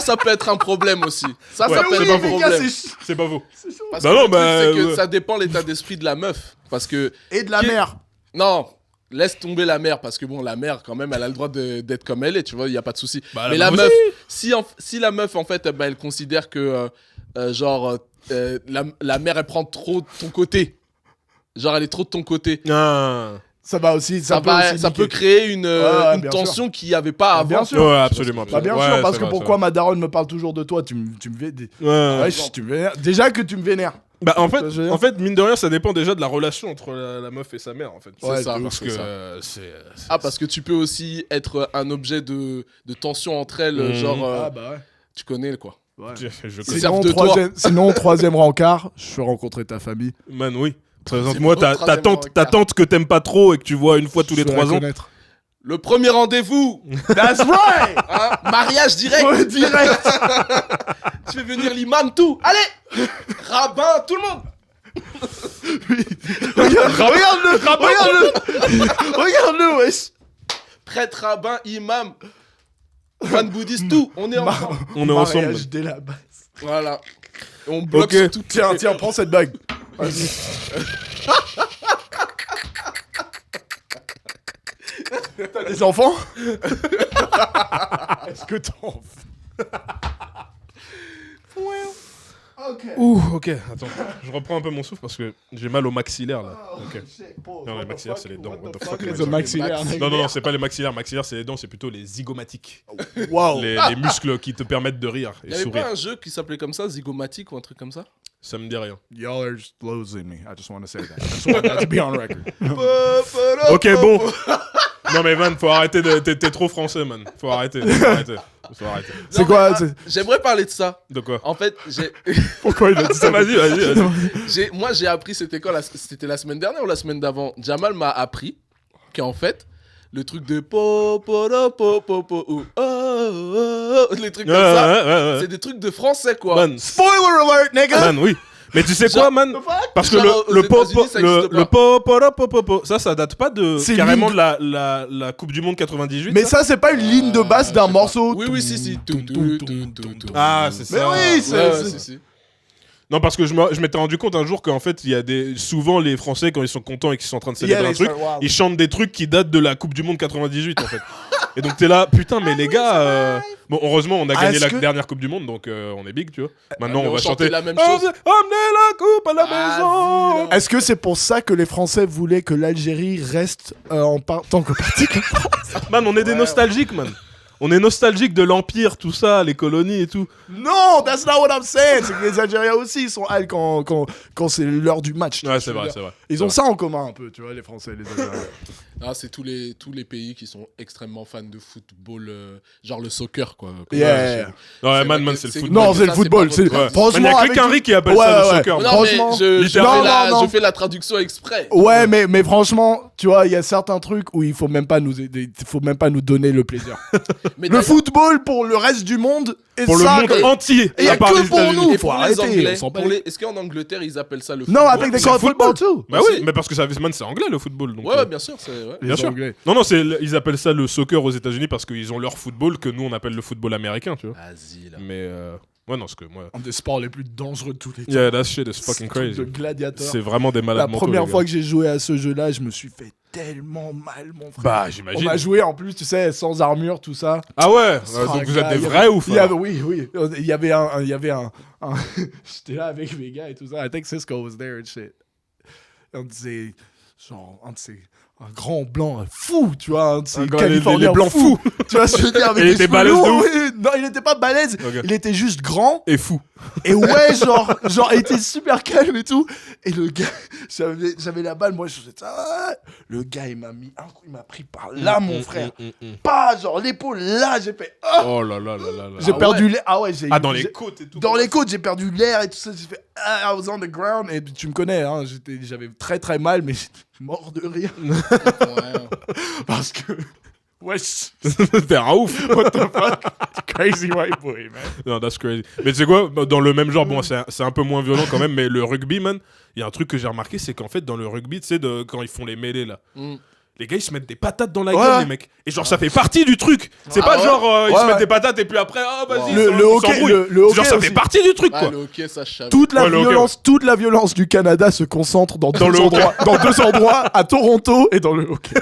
ça peut être un problème aussi. Ça Ouais, peut c'est être pas un faux. problème. C'est pas faux. Parce Bah que non, le truc, bah, c'est que ouais. ça dépend l'état d'esprit de la meuf. Parce que... Et de la Qui- mère. Non, laisse tomber la mère, parce que bon, la mère, quand même, elle a le droit d'être comme elle est, tu vois, il n'y a pas de souci. Bah, Mais la la meuf meuf, si la meuf, en fait, elle considère que, la mère, elle prend trop de ton côté. Genre, elle est trop de ton côté. Ah. Ça va aussi. Ça peut niquer. créer une bien tension qu'il n'y avait pas avant. bien sûr. Ouais, absolument. Bah bien Ouais, sûr, parce c'est que vrai, pourquoi ma daronne me parle toujours de toi, tu me vénères. c'est vrai. Ouais. Ouais, tu me vénères. Déjà que tu me vénères. Bah en fait, Ça, je veux dire. mine de rien, ça dépend déjà de la relation entre la meuf et sa mère, en fait. C'est ça, Parce c'est que ça. c'est... Parce que tu peux aussi être un objet de tension entre elles, Mhm. genre, bah ouais. tu connais, quoi. Ouais. Je C'est- servent Sinon, de toi. sinon, troisième rencard, je fais rencontrer ta famille. Man, oui. Présente-moi ta troisième tante, rencard. que t'aimes pas trop et que tu vois une fois tous les Je vais 3 la ans. connaître. Le premier rendez-vous, That's right. hein, mariage direct. Ouais, direct. Tu fais venir l'imam, tout. Allez, rabbin, tout le monde. Regarde-le, wesh. Prêtre, rabbin, imam, moine bouddhiste, tout. On est ensemble. On est ensemble. Mariage dès la base. Voilà. Et on bloque Ok. sur tout. Tiens, prends cette bague. Vas-y. T'as des enfants? Est-ce que t'as envie? Ok. Ouh, ok, attends. Je reprends un peu mon souffle parce que j'ai mal au maxillaire, là. Ok. Non, les maxillaires, c'est les dents. What the fuck, is les a maxillaire? Non, c'est pas les maxillaires. Maxillaires, c'est les dents, c'est plutôt les zygomatiques. Wow. Les muscles qui te permettent de rire Il et y avait sourire. pas un jeu qui s'appelait comme ça, Zygomatic ou un truc comme ça? Ça me dit rien. Y'all are just losing me. I just want to say that. I just want that to be on record. Ok, bon. Non, mais man, faut arrêter de. T'es trop français, man. Faut arrêter. Faut arrêter. C'est Non, quoi? mais, c'est- j'aimerais parler de ça. De quoi En fait, Pourquoi il a dit ça? Vas-y. moi j'ai appris, c'était quand c'était la semaine dernière ou la semaine d'avant? Jamal m'a appris qu'en fait, le truc de les trucs comme ça, c'est des trucs de français, quoi. Man, Spoiler alert, nigga! man, oui. Mais tu sais Genre, quoi, man? Parce que Genre, aux le États-Unis, ça existe pas. ça date pas de C'est carrément ligne de la Coupe du Monde 98. Mais ça, c'est pas une ligne de basse d'un sais morceau. Oui, si. Ah, c'est Mais ça. oui, c'est- Ouais, si. Non, parce que je m'étais rendu compte un jour qu'en fait, il y a souvent les Français, quand ils sont contents et qu'ils sont en train de célébrer Yeah, un truc, they start wild. ils chantent des trucs qui datent de la Coupe du Monde 98, en fait. Et donc, t'es là, putain, mais les gars. Bon, heureusement, on a gagné est-ce la que- dernière Coupe du Monde, donc on est big, tu vois. Maintenant, mais on va on chantait chanter la même Oh, chose. Emmenez la coupe à la Vas-y, maison. là. Est-ce que c'est pour ça que les Français voulaient que l'Algérie reste en tant que partie? Man, on est des nostalgiques, man. On est nostalgiques de l'Empire, tout ça, les colonies et tout. Non, that's not what I'm saying. C'est que les Algériens aussi, ils sont high quand c'est l'heure du match. Ouais, Tu c'est vois, vrai, je veux c'est vrai. dire. Ils ont ça en commun un peu, tu vois, les Français et les Algériens. Ah, c'est tous les pays qui sont extrêmement fans de football, genre le soccer, quoi. Comme Yeah. chez Ouais, vous. man, vrai c'est que le football. Non, ça, c'est le football. pas C'est votre- Ouais. franchement. Man, y a que avec Henry du- qui appelle Ouais, ça le ouais. soccer. Non, man. Franchement, mais je littéralement. fais la traduction exprès. Ouais, mais franchement, tu vois, il y a certains trucs où il faut même pas nous aider, il faut même pas nous donner le plaisir. Mais Le football pour le reste du monde et Pour le ça, monde que- entier, Et y a à part que les pour États-Unis. nous. Et faut pour les arrêter, Anglais, on s'en bat les- est-ce qu'en Angleterre ils appellent ça le Non, football? avec des C'est le football too. Bah Aussi. oui, mais parce que ça, man, c'est anglais le football. Donc, Ouais, bien sûr, c'est ouais. Bien sûr. Anglais. Non, ils appellent ça le soccer aux États-Unis parce qu'ils ont leur football que nous on appelle le football américain, tu vois. Vas-y, là. Mais ouais, non, parce que moi. Un des sports les plus dangereux de tous les temps. Yeah, that shit is fucking Truc crazy. De gladiateur. C'est vraiment des malades La mentaux. première les fois gars. que j'ai joué à ce jeu-là, je me suis fait tellement mal, mon frère. Bah, On j'imagine. m'a joué en plus, tu sais, sans armure, tout ça. Ah ouais, Oh, donc vous gars, êtes des il y vrais avait- ouf. il y avait- alors. Oui. Il y avait un... J'étais là avec mes gars et tout ça. I think Cisco was there and shit. On disait, genre, un de un grand blanc fou, tu vois, un de ces Les Californiens blancs fous. Tu vois ce que je veux dire, avec Et il des était cheveux balèze de lourds, ouf. oui. Non, il était pas balèze, Ok. il était juste grand. Et fou. Et ouais, genre, il était super calme et tout. Et le gars, j'avais la balle, moi, je faisais ça. Le gars, il m'a mis un coup, il m'a pris par là, mon frère. Pas, genre, l'épaule, là, j'ai fait. Oh, Oh là là là là là. j'ai perdu l'air. Ah ouais, Ah, dans les côtes et tout. Dans les côtes, j'ai perdu l'air et tout ça. J'ai fait. I was on the ground. Et tu me connais, hein, j'avais très très mal, mais j'étais mort de rire. Ouais. Parce que. Wesh, T'es un ouf. what the fuck? Crazy white boy, man. Non, that's crazy. Mais tu sais quoi, dans le même genre, bon, c'est un peu moins violent quand même, mais le rugby, man, il y a un truc que j'ai remarqué, c'est qu'en fait, dans le rugby, tu sais, quand ils font les mêlées, là, les gars, ils se mettent des patates dans la gueule, les mecs. Et genre, ça fait partie du truc. C'est pas ouais genre, ils Ouais, se mettent ouais. des patates et puis après, ah, vas-y, Le on hockey, s'embrouille. le hockey Genre, ça aussi. fait partie du truc, Ah, quoi. le hockey, ça chave. Toute la Ouais, le hockey, violence, toute la violence du Canada se concentre dans Dans deux le hockey. endroits, dans deux endroits, à Toronto et dans le hockey.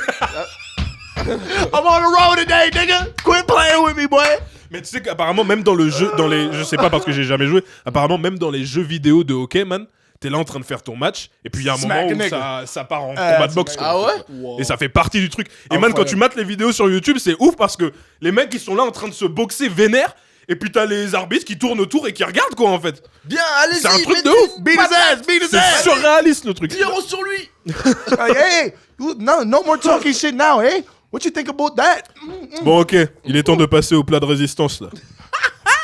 I'm on the road today, nigga. Quit playing with me, boy. Mais tu sais qu'apparemment, même dans le jeu, je sais pas parce que j'ai jamais joué, apparemment, même dans les jeux vidéo de hockey, man, t'es là en train de faire ton match, et puis il y a un Smack moment a où nigga. ça part en combat de boxe. quoi. Ah ouais? Et ça fait partie du truc. Et man, Incroyable. quand tu mates les vidéos sur YouTube, c'est ouf parce que les mecs, ils sont là en train de se boxer vénère, et puis t'as les arbitres qui tournent autour et qui regardent, quoi, en fait. Bien, allez-y. C'est un truc de mettez ouf. une Beat his patate. ass, beat his C'est ass. surréaliste, le truc. Tire sur lui. Like, hey, no more talking shit now, eh? What you think about that? Bon, ok, il est temps de passer au plat de résistance, là.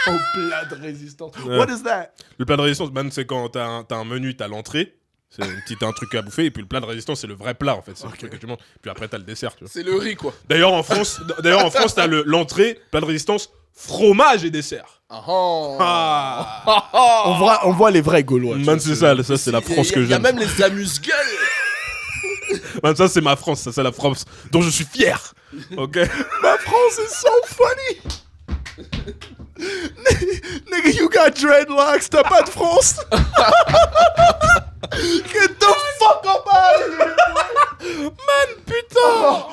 Au plat de résistance. Ouais. What is that? Le plat de résistance, man, c'est quand t'as un menu, t'as l'entrée, c'est un truc à bouffer, et puis le plat de résistance, c'est le vrai plat, en fait. C'est le truc que tu manges. Puis après, t'as le dessert, tu vois. C'est le riz, quoi. D'ailleurs, en France, t'as l'entrée, plat de résistance, fromage et dessert. Ah. On voit les vrais Gaulois. Man, c'est ça, c'est la France que Il y a j'aime. même les amuse-gueules. Man, ça, c'est ma France, ça, c'est la France dont je suis fier. Ok? Ma France is so funny. Nigga, you got dreadlocks, t'as pas de France? Get the fuck up out of here! Man, putain!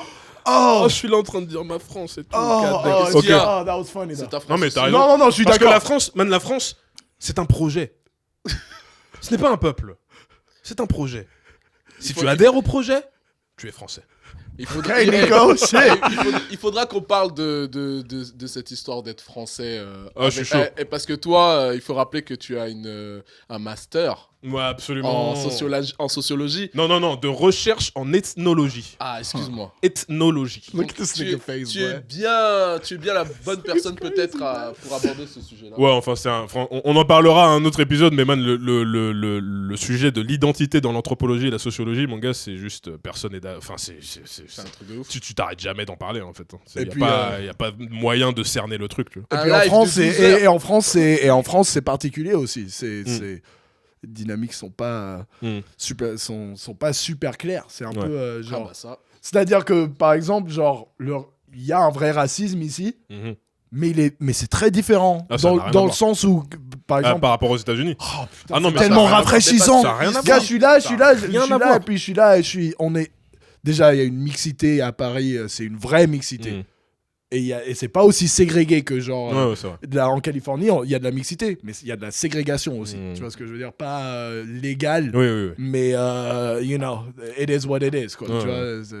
Oh, je suis là en train de dire ma France et tout. God damn. That was funny. C'est though. ta France. Non, mais t'as raison. Non, je suis Parce que d'accord. la France, man, la France, c'est un projet. Ce n'est pas un peuple. C'est un projet. Si tu adhères au projet, tu es français. Il faudra, Hey, Nico, shit. il faudra qu'on parle de cette histoire d'être français. Ah, je suis chaud. Et parce que toi, il faut rappeler que tu as un master Ouais, absolument. en sociologie. Non, de recherche en ethnologie. Ah, excuse-moi. Ethnologie. Look at this Tu, nigga face, tu es boy. bien la bonne personne peut-être pour aborder ce sujet-là. Ouais, enfin, on en parlera à un autre épisode, mais man, le sujet de l'identité dans l'anthropologie et la sociologie, mon gars, c'est juste personne n'est. Enfin, c'est C'est un truc de ouf. tu t'arrêtes jamais d'en parler en fait. Et Il puis, y a pas moyen de cerner le truc. Tu vois. Et Un puis en live France, de 12 heures. et en France, c'est particulier aussi. Les dynamiques sont pas sont pas super claires. C'est un Ouais. peu Ah genre. bah ça. C'est-à-dire que par exemple, genre il y a un vrai racisme ici, Mhm. mais c'est très différent Ah, ça n'a rien à dans le voir. sens où par Ah, exemple. par rapport aux États-Unis. Oh, putain, Ah non, c'est mais ça tellement a rien à voir. rafraîchissant. Ça a rien à Gars, voir. je suis là, Ça a rien à voir. et puis je suis là, on est déjà il y a une mixité à Paris, c'est une vraie mixité. Mhm. Et c'est pas aussi ségrégué que genre Ouais, c'est vrai. en Californie, il y a de la mixité, mais il y a de la ségrégation aussi. Mhm. Tu vois ce que je veux dire? Pas légal, Oui. mais you know, it is what it is. Quoi, Ouais, tu ouais. vois,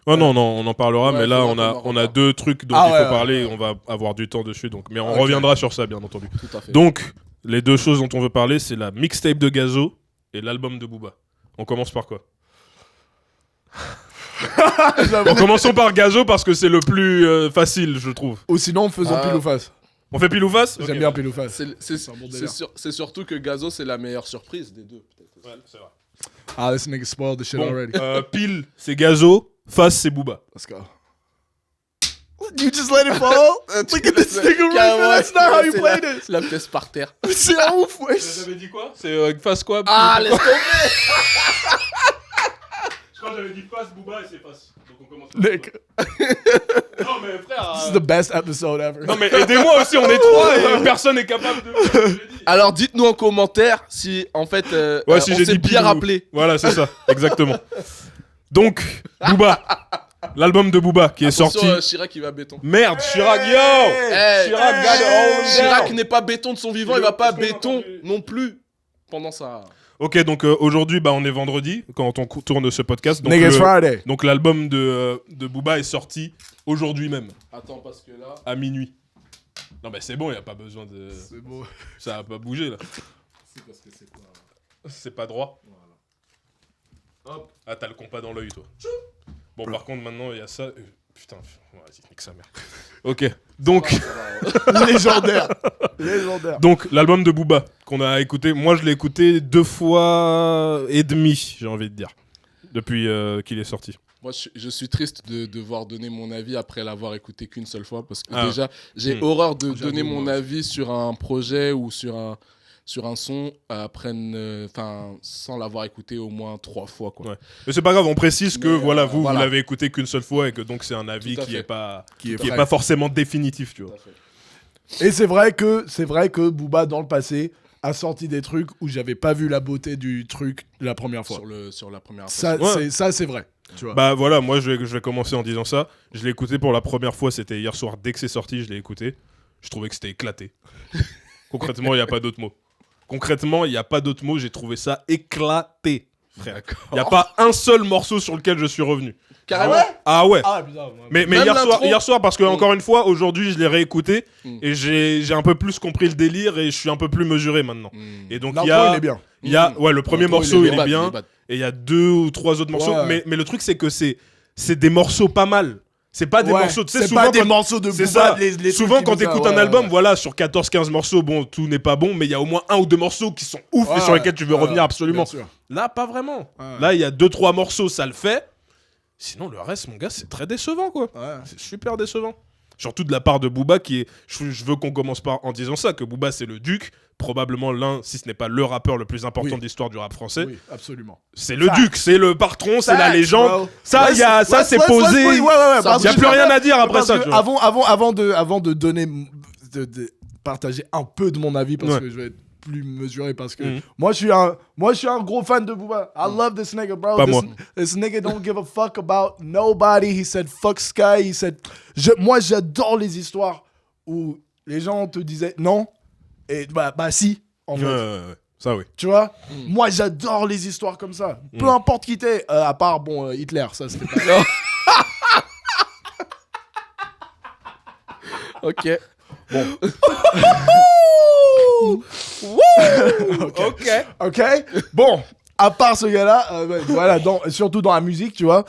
Oh non, on en parlera, Ouais, mais là, faudra qu'on en on a reparle. deux trucs dont Ah il faut ouais, parler. ouais. On va avoir du temps dessus, donc. Mais on Ok. reviendra sur ça, bien entendu. Tout à fait. Donc, les deux choses dont on veut parler, c'est la mixtape de Gazo et l'album de Booba. On commence par quoi? Bon, commençons par Gazo parce que c'est le plus facile, je trouve. ou sinon, faisons Ah. pile ou face. On fait pile ou face? J'aime Ok. bien pile ou face. C'est un bon délire. c'est surtout que Gazo, c'est la meilleure surprise des deux. peut-être. Ouais, c'est vrai. Ah, this nigga spoiled the shit Bon, already. pile, c'est Gazo. Face, c'est Booba. Let's go. You just let it fall? Look at this nigga right Carrément, now. That's not how you c'est play la- this. La pièce par terre. C'est un ouf, wesh. J'avais dit quoi? C'est face quoi? Ah, laisse tomber. Je crois que j'avais dit face Booba et c'est face. Donc on commence. Nick, Non mais frère. this is the best episode ever. Non mais aidez-moi aussi, on est trois et personne n'est capable de. Je l'ai dit. Alors, dites-nous en commentaire si, en fait, Ouais, si on j'ai s'est dit bien pile ou- rappelé. Voilà, c'est ça, exactement. Donc, Booba, l'album de Booba qui est Attention, sorti. Chirac, il va béton. Merde, Chirac, yo! Hey, Chirac, hey, got it all Chirac down. n'est pas béton de son vivant, Est-ce il va pas qu'on a béton entendu non plus pendant ça. Ok, donc aujourd'hui, on est vendredi quand on tourne ce podcast. Donc, Niggas Friday. donc l'album de Booba est sorti aujourd'hui même, Attends, parce que là. à minuit. Non, mais c'est bon, il n'y a pas besoin de. C'est beau. Ça va pas bouger là. C'est parce que c'est quoi C'est pas droit. Hop. Ah, t'as le compas dans l'œil, toi. Bon, par contre, maintenant, il y a ça. Putain, vas-y, nique sa mère. Ok, donc. Légendaire. Légendaire. Donc, l'album de Booba qu'on a écouté, moi je l'ai écouté 2 fois et demi, j'ai envie de dire, depuis qu'il est sorti. Moi, je suis triste de devoir donner mon avis après l'avoir écouté qu'une seule fois parce que Ah. déjà, j'ai Hmm. horreur de J'avoue, donner mon moi aussi. avis sur un projet ou sur un son après, sans l'avoir écouté au moins 3 fois. Quoi. Ouais. Mais c'est pas grave, on précise que Mais, voilà, vous voilà. l'avez écouté qu'une seule fois et que donc c'est un avis Tout à qui fait. est pas Qui est qui est vrai. pas forcément définitif, tu Tout vois. à fait. Et c'est vrai que Booba, dans le passé, a sorti des trucs où j'avais pas vu la beauté du truc la première fois. Sur la première Ça, Ouais. c'est vrai. Tu vois. Bah voilà, moi je vais commencer en disant ça. Je l'ai écouté pour la première fois, c'était hier soir, dès que c'est sorti, je l'ai écouté. Je trouvais que c'était éclaté. Concrètement, il n'y a pas d'autre mot. Concrètement, il n'y a pas d'autre mot, j'ai trouvé ça éclaté, frère. Il n'y a pas un seul morceau sur lequel je suis revenu. Carrément. Ah ouais. Ah, putain. Mais Même l'intro. hier soir, parce que encore une fois, aujourd'hui, je l'ai réécouté Mm. et j'ai un peu plus compris le délire et je suis un peu plus mesuré maintenant. Hmm. Et donc L'intro, il y a, il est bien. il y a, ouais, le premier L'intro, morceau, il est bad, bien, bad. et il y a 2 ou 3 autres morceaux. Ouais. Mais le truc, c'est que c'est des morceaux pas mal. C'est pas des Ouais, morceaux. Tu sais, c'est souvent, pas des quand- morceaux de c'est Booba. ça. Les souvent, trucs quand qui nous t'écoutes a- un ouais, album, ouais. voilà, sur 14-15 morceaux, bon, tout n'est pas bon, mais il y a au moins 1 ou 2 morceaux qui sont ouf et Ouais, sur lesquels tu veux ouais, revenir absolument. bien sûr. Là, pas vraiment. Ouais. Là, il y a 2-3 morceaux, ça le fait. Sinon, le reste, mon gars, c'est très décevant, quoi. Ouais. C'est super décevant. Surtout de la part de Booba, qui est. Je veux qu'on commence par en disant ça, que Booba, c'est le duc, probablement l'un, si ce n'est pas le rappeur le plus important Oui. de l'histoire du rap français. Oui, absolument. C'est le Facts. duc, c'est le patron, c'est la Facts, légende. bro. Ça, c'est posé. Ouais, Il parce n'y a que plus rien à dire après parce ça. que tu vois. avant de donner, de partager un peu de mon avis, parce Ouais. que je vais être plus mesuré, parce que Mhm. moi, je suis un gros fan de Booba. I love this nigga, bro. Pas this, moi. This nigga don't give a fuck about nobody. He said fuck Sky. He said, moi, j'adore les histoires où les gens te disaient non, et bah si, en fait. Ouais. Ça, oui. Tu vois, moi j'adore les histoires comme ça. Peu importe qui t'es, à part Hitler, ça c'était pas. Ok. Ok. Bon, à part ce gars-là, ouais, voilà, surtout dans la musique, tu vois,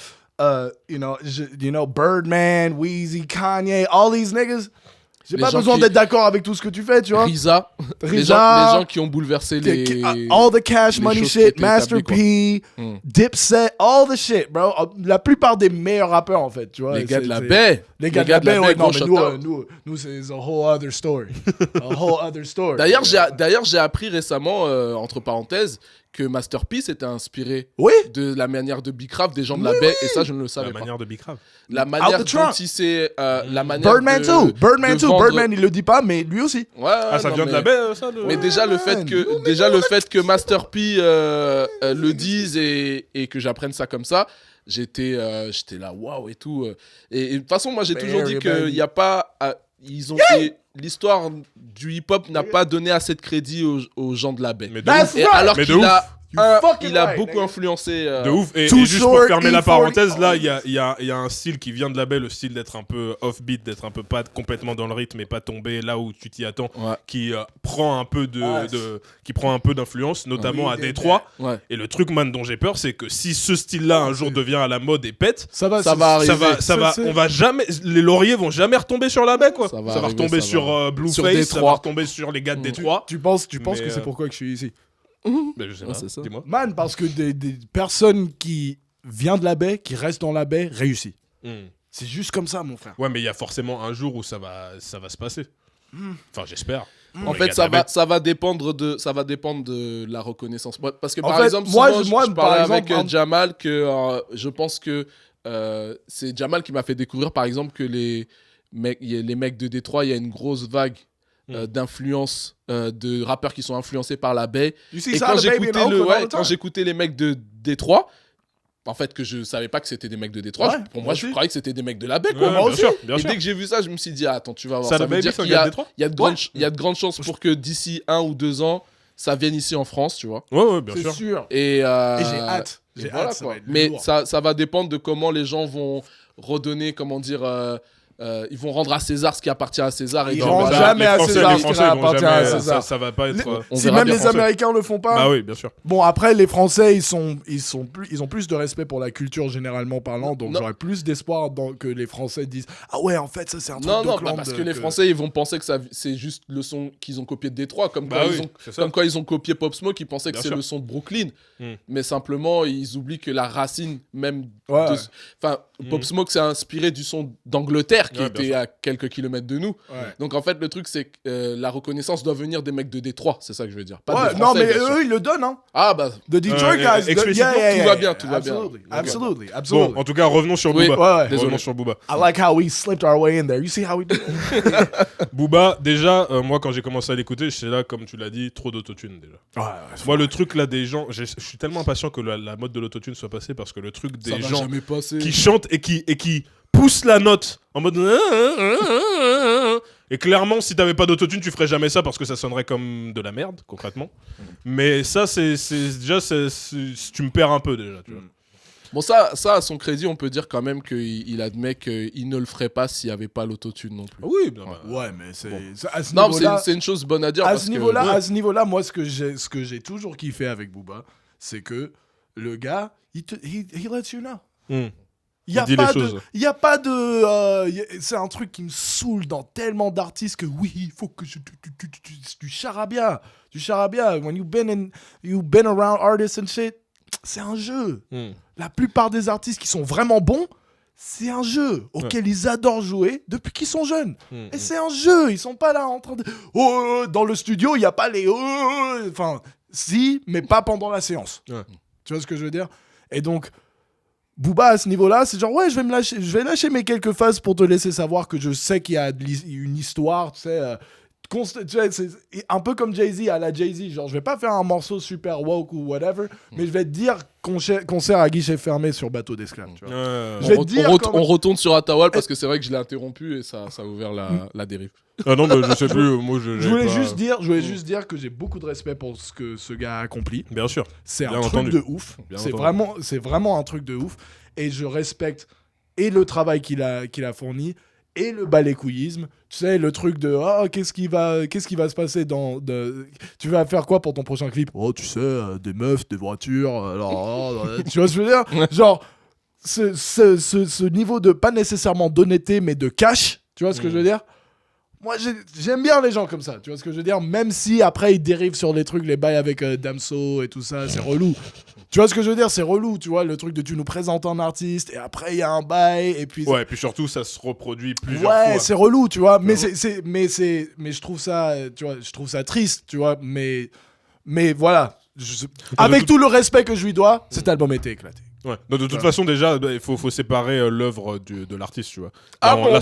you know, Birdman, Weezy, Kanye, all these niggas. J'ai Les pas gens besoin qui- d'être d'accord avec tout ce que tu fais, tu vois. Risa. Les Risa. gens qui ont bouleversé les. All the Cash les Money choses qui shit, étaient Master établies, P, Mm. Dipset, all the shit, bro. La plupart des meilleurs rappeurs, en fait, tu vois. Les gars de la c'est- baie. Les gars de la baie, ouais, non, gros mais shout-out. nous, c'est a whole other story. A whole other story. D'ailleurs, j'ai appris récemment, entre parenthèses, que Master P s'était inspiré Oui, de la manière de Bicraft des gens de la Oui, baie, oui. et ça, je ne le La savais pas. manière de Big Crave. La manière the dont trunk. il s'est. La manière Birdman de, too. Birdman de too. vendre- Birdman, il le dit pas, mais lui aussi. Ouais, Ah, ça non, vient de mais- la baie, ça Mais déjà le fait que Master P le dise et que j'apprenne ça comme ça, j'étais là waouh et tout. Et de toute façon moi j'ai toujours dit Very qu'il n'y a pas l'histoire du hip-hop n'a pas donné assez de crédit aux gens de la baie. Mais de That's ouf. Et right. alors Mais de qu'il ouf. a You fucking il a right, beaucoup nigga. influencé. De ouf. Et Too juste pour Short, fermer la E40. parenthèse, là, il y a un style qui vient de la baie, le style d'être un peu off-beat, d'être un peu pas complètement dans le rythme et pas tomber là où tu t'y attends, Ouais. qui prend un peu Ah, qui prend un peu d'influence, notamment Oui, à des- Détroit. Ouais. Et le truc, man, dont j'ai peur, c'est que si ce style-là un jour devient à la mode et pète, Ça va, Ça va ça arriver. va, ça va, c'est- on va jamais, les lauriers vont jamais retomber sur la baie, quoi. Ça Ça va va, arriver, retomber ça sur va. Blueface, Sur ça va Détroit. retomber sur les gars de Tu- Détroit. Tu penses Mais, que c'est pourquoi que je suis ici? Mais je sais Ouais, pas, c'est ça. dis-moi. Man, parce que des personnes qui viennent de la baie, qui restent dans la baie, réussissent. Hmm. C'est juste comme ça, mon frère. Ouais, mais il y a forcément un jour où ça va se passer. Enfin, j'espère. En Pour les fait, gars de la baie. ça va dépendre de la reconnaissance. Parce que En par fait, exemple, moi, souvent, moi, je par parlais exemple, avec Jamal que je pense que c'est Jamal qui m'a fait découvrir, par exemple, que les mecs de Détroit, il y a une grosse vague d'influence de rappeurs qui sont influencés par la baie. You see Et ça, quand the baby j'écoutais in Oakland all the quand time. j'écoutais les mecs de Détroit, en fait, que je savais pas que c'était des mecs de Détroit, Ouais, pour moi moi, je aussi. croyais que c'était des mecs de la baie, Ouais, quoi. ouais, Moi bien aussi. sûr, bien Et sûr. dès que j'ai vu ça, je me suis dit, attends, tu vas voir. Ça, Ça la veut Baby, dire c'est un qu'il y gars de a, Détroit il y a de grandes chances pour que d'ici 1 ou 2 ans, ça vienne ici en France, tu vois. Ouais, bien C'est sûr. sûr. Et Et j'ai hâte. et J'ai voilà, hâte, ça quoi. va être Mais lourd. ça va dépendre de comment les gens vont redonner, comment dire, ils vont rendre à César ce qui appartient à César. Et Ils dans rendent le- jamais à César les ce qui Français, ils vont appartient à jamais- César. Ça va pas être. On Si verra même bien. les Français. Américains le font pas. Bah oui, bien sûr. Bon, après, les Français, ils ont plus de respect pour la culture généralement parlant, donc Non. j'aurais plus d'espoir que les Français disent ah ouais, en fait, ça c'est un truc Non, d'Auckland, parce que les Français, ils vont penser que c'est juste le son qu'ils ont copié de Détroit, comme Bah quand oui, ils ont, c'est ça. comme quand ils ont copié Pop Smoke, ils pensaient que Bien c'est sûr. le son de Brooklyn, Hmm. mais simplement ils oublient que la racine même, Ouais, ouais. enfin Pop Smoke c'est inspiré du son d'Angleterre qui Ouais, bien était sûr. à quelques kilomètres de nous. Ouais. Donc en fait le truc c'est que la reconnaissance doit venir des mecs de Détroit, c'est ça que je veux dire. Pas Ouais, des non, Français, mais bien sûr. eux, ils le donnent, hein. Ah bah The Detroit guys. explicitement, tout va bien, tout va bien. Absolutely, Tout va bien. absolutely, Bon, absolutely. en tout cas, revenons sur Oui, Booba. ouais, désolé. Revenons sur Booba. I like how we slipped our way in there. You see how we do? Booba, déjà, moi, quand j'ai commencé à l'écouter, c'est là, comme tu l'as dit, trop d'autotune déjà. Moi, le truc là des gens, je suis tellement impatient que la mode de l'autotune soit passée parce que le truc Ça des va gens jamais passer. qui chantent et qui poussent la note en mode. Et clairement, si t'avais pas d'autotune, tu ferais jamais ça parce que ça sonnerait comme de la merde, concrètement. Mais ça, c'est déjà, tu me perds un peu déjà. Tu vois. Bon, ça, à son crédit, on peut dire quand même qu'il admet qu'il ne le ferait pas s'il n'y avait pas l'autotune non plus. Oui, bien, bah, Ouais, mais c'est à ce Non, mais niveau-là. c'est une chose bonne à dire. À parce ce que- niveau-là, Ouais. à ce niveau-là, moi, ce que j'ai toujours kiffé avec Booba, c'est que le gars, he lets you know. Il Il dit les choses. y a pas de c'est un truc qui me saoule dans tellement d'artistes que oui, il faut que du charabia. Du charabia. When you've been around artists and shit, c'est un jeu. La plupart des artistes qui sont vraiment bons, c'est un jeu auquel ils adorent jouer depuis qu'ils sont jeunes. Et c'est un jeu. Ils sont pas là en train de... dans le studio, il n'y a pas les... Enfin, si, mais pas pendant la séance. Ouais. Tu vois ce que je veux dire? Et donc, Booba, à ce niveau-là, c'est genre, ouais, je vais lâcher mes quelques phases pour te laisser savoir que je sais qu'il y a une histoire, tu sais... tu sais, c'est un peu comme Jay-Z à la Jay-Z, genre je vais pas faire un morceau super woke ou whatever, mais je vais te dire concert à guichet fermé sur bateau d'esclaves, tu vois. Je vais te dire On retourne sur Atawal parce que c'est vrai que je l'ai interrompu et ça a ouvert la dérive. Ah non, bah, je sais plus, moi Je voulais juste dire que j'ai beaucoup de respect pour ce que ce gars a accompli. Bien sûr. C'est Bien un truc entendu. de ouf. Bien C'est entendu. vraiment un truc de ouf. Et je respecte et le travail qu'il a fourni et le balai-couillisme. Tu sais, le truc de qu'est-ce qui va se passer tu vas faire quoi pour ton prochain clip? Oh, tu sais, des meufs, des voitures. Alors, tu vois ce que je veux dire? Genre, ce niveau de, pas nécessairement d'honnêteté, mais de cash. Tu vois ce que je veux dire? Moi, j'aime bien les gens comme ça. Tu vois ce que je veux dire? Même si après, ils dérivent sur les trucs, les bails avec Damso et tout ça, c'est relou. Tu vois ce que je veux dire? C'est relou, tu vois, le truc de tu nous présentes un artiste et après, il y a un bail et puis... Ouais, et puis surtout, ça se reproduit plusieurs fois. Ouais, c'est relou, tu vois. Mais je trouve ça, tu vois, je trouve ça triste, tu vois. Mais voilà. Avec tout le respect que je lui dois, cet album était éclaté. Ouais. Donc, de toute façon, déjà, il faut séparer l'œuvre de l'artiste, tu vois. Ah Là, bon là,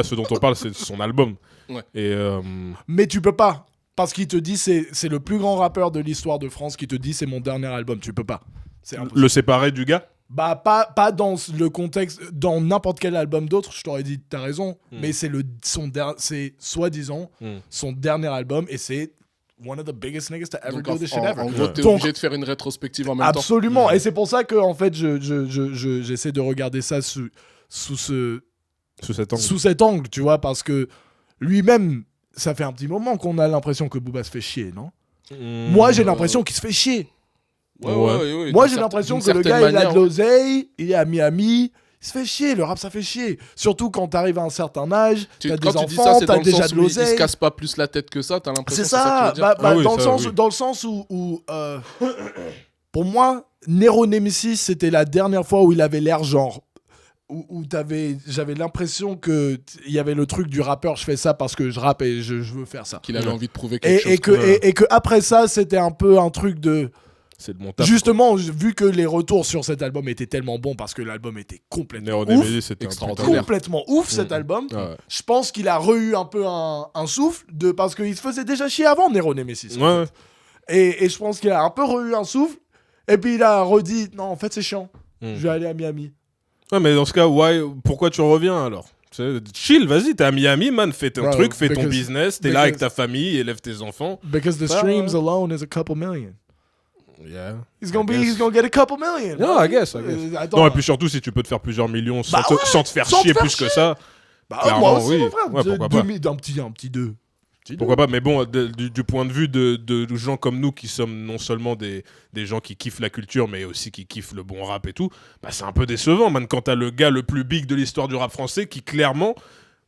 ce dont on parle, c'est son album. Ouais. Et Mais tu peux pas. Parce qu'il te dit, c'est le plus grand rappeur de l'histoire de France qui te dit, c'est mon dernier album. Tu peux pas. C'est impossible. le séparer du gars. Bah, pas dans le contexte, dans n'importe quel album d'autre, je t'aurais dit, t'as raison, mais c'est c'est soi-disant son dernier album et c'est one of the biggest niggas to ever Donc, do this shit en ever. gros, t'es Donc, obligé de faire une rétrospective en même temps. absolument, et c'est pour ça que, en fait, j'essaie de regarder ça sous cet angle, tu vois, parce que lui-même, ça fait un petit moment qu'on a l'impression que Booba se fait chier, non? Moi, j'ai l'impression qu'il se fait chier. Ouais, Moi, d'une j'ai l'impression d'une que le certaine gars, il a manière, de l'oseille, il est à Miami, il se fait chier, le rap, ça fait chier. Surtout quand t'arrives à un certain âge, t'as des Quand tu dis ça, enfants, c'est dans t'as le déjà sens de où il se l'oseille. casse pas plus la tête que ça, t'as l'impression C'est que ça, tu veux dire. bah, oui, dans, ça, dans le sens où pour moi, Nero Nemesis, c'était la dernière fois où il avait l'air genre... Où j'avais l'impression qu'il y avait le truc du rappeur, je fais ça parce que je rappe et je veux faire ça. Qu'il avait envie de prouver quelque chose. Et que après ça, c'était un peu un truc de... C'est de mon taf. Justement, vu que les retours sur cet album étaient tellement bons parce que l'album était complètement Nero ouf, Nemesis, c'était un extraordinaire. complètement ouf cet album. Ouais. Je pense qu'il a eu un peu un souffle parce qu'il se faisait déjà chier avant Nero Nemesis. Ouais. Et je pense qu'il a un peu eu un souffle et puis il a redit non en fait c'est chiant. Je vais aller à Miami. Ouais, mais dans ce cas, pourquoi tu reviens alors? Chill, vas-y, t'es à Miami, man, fais ton Bro, truc, fais ton because- business, t'es là avec because- ta famille, élève tes enfants. Because the Bah, streams alone is a couple million. Yeah. He's gonna I guess. get a couple million. No, bro. I guess. Attends. Non, et puis surtout, si tu peux te faire plusieurs millions sans, Bah ouais, sans te faire sans te chier faire plus que ça, Bah, clairement, moi aussi, oui. mon frère. Ouais, pourquoi pas. Un petit 2. pourquoi pas. Mais bon, du point de vue de gens comme nous qui sommes non seulement des gens qui kiffent la culture, mais aussi qui kiffent le bon rap et tout, bah, c'est un peu décevant, man, quand t'as le gars le plus big de l'histoire du rap français qui, clairement,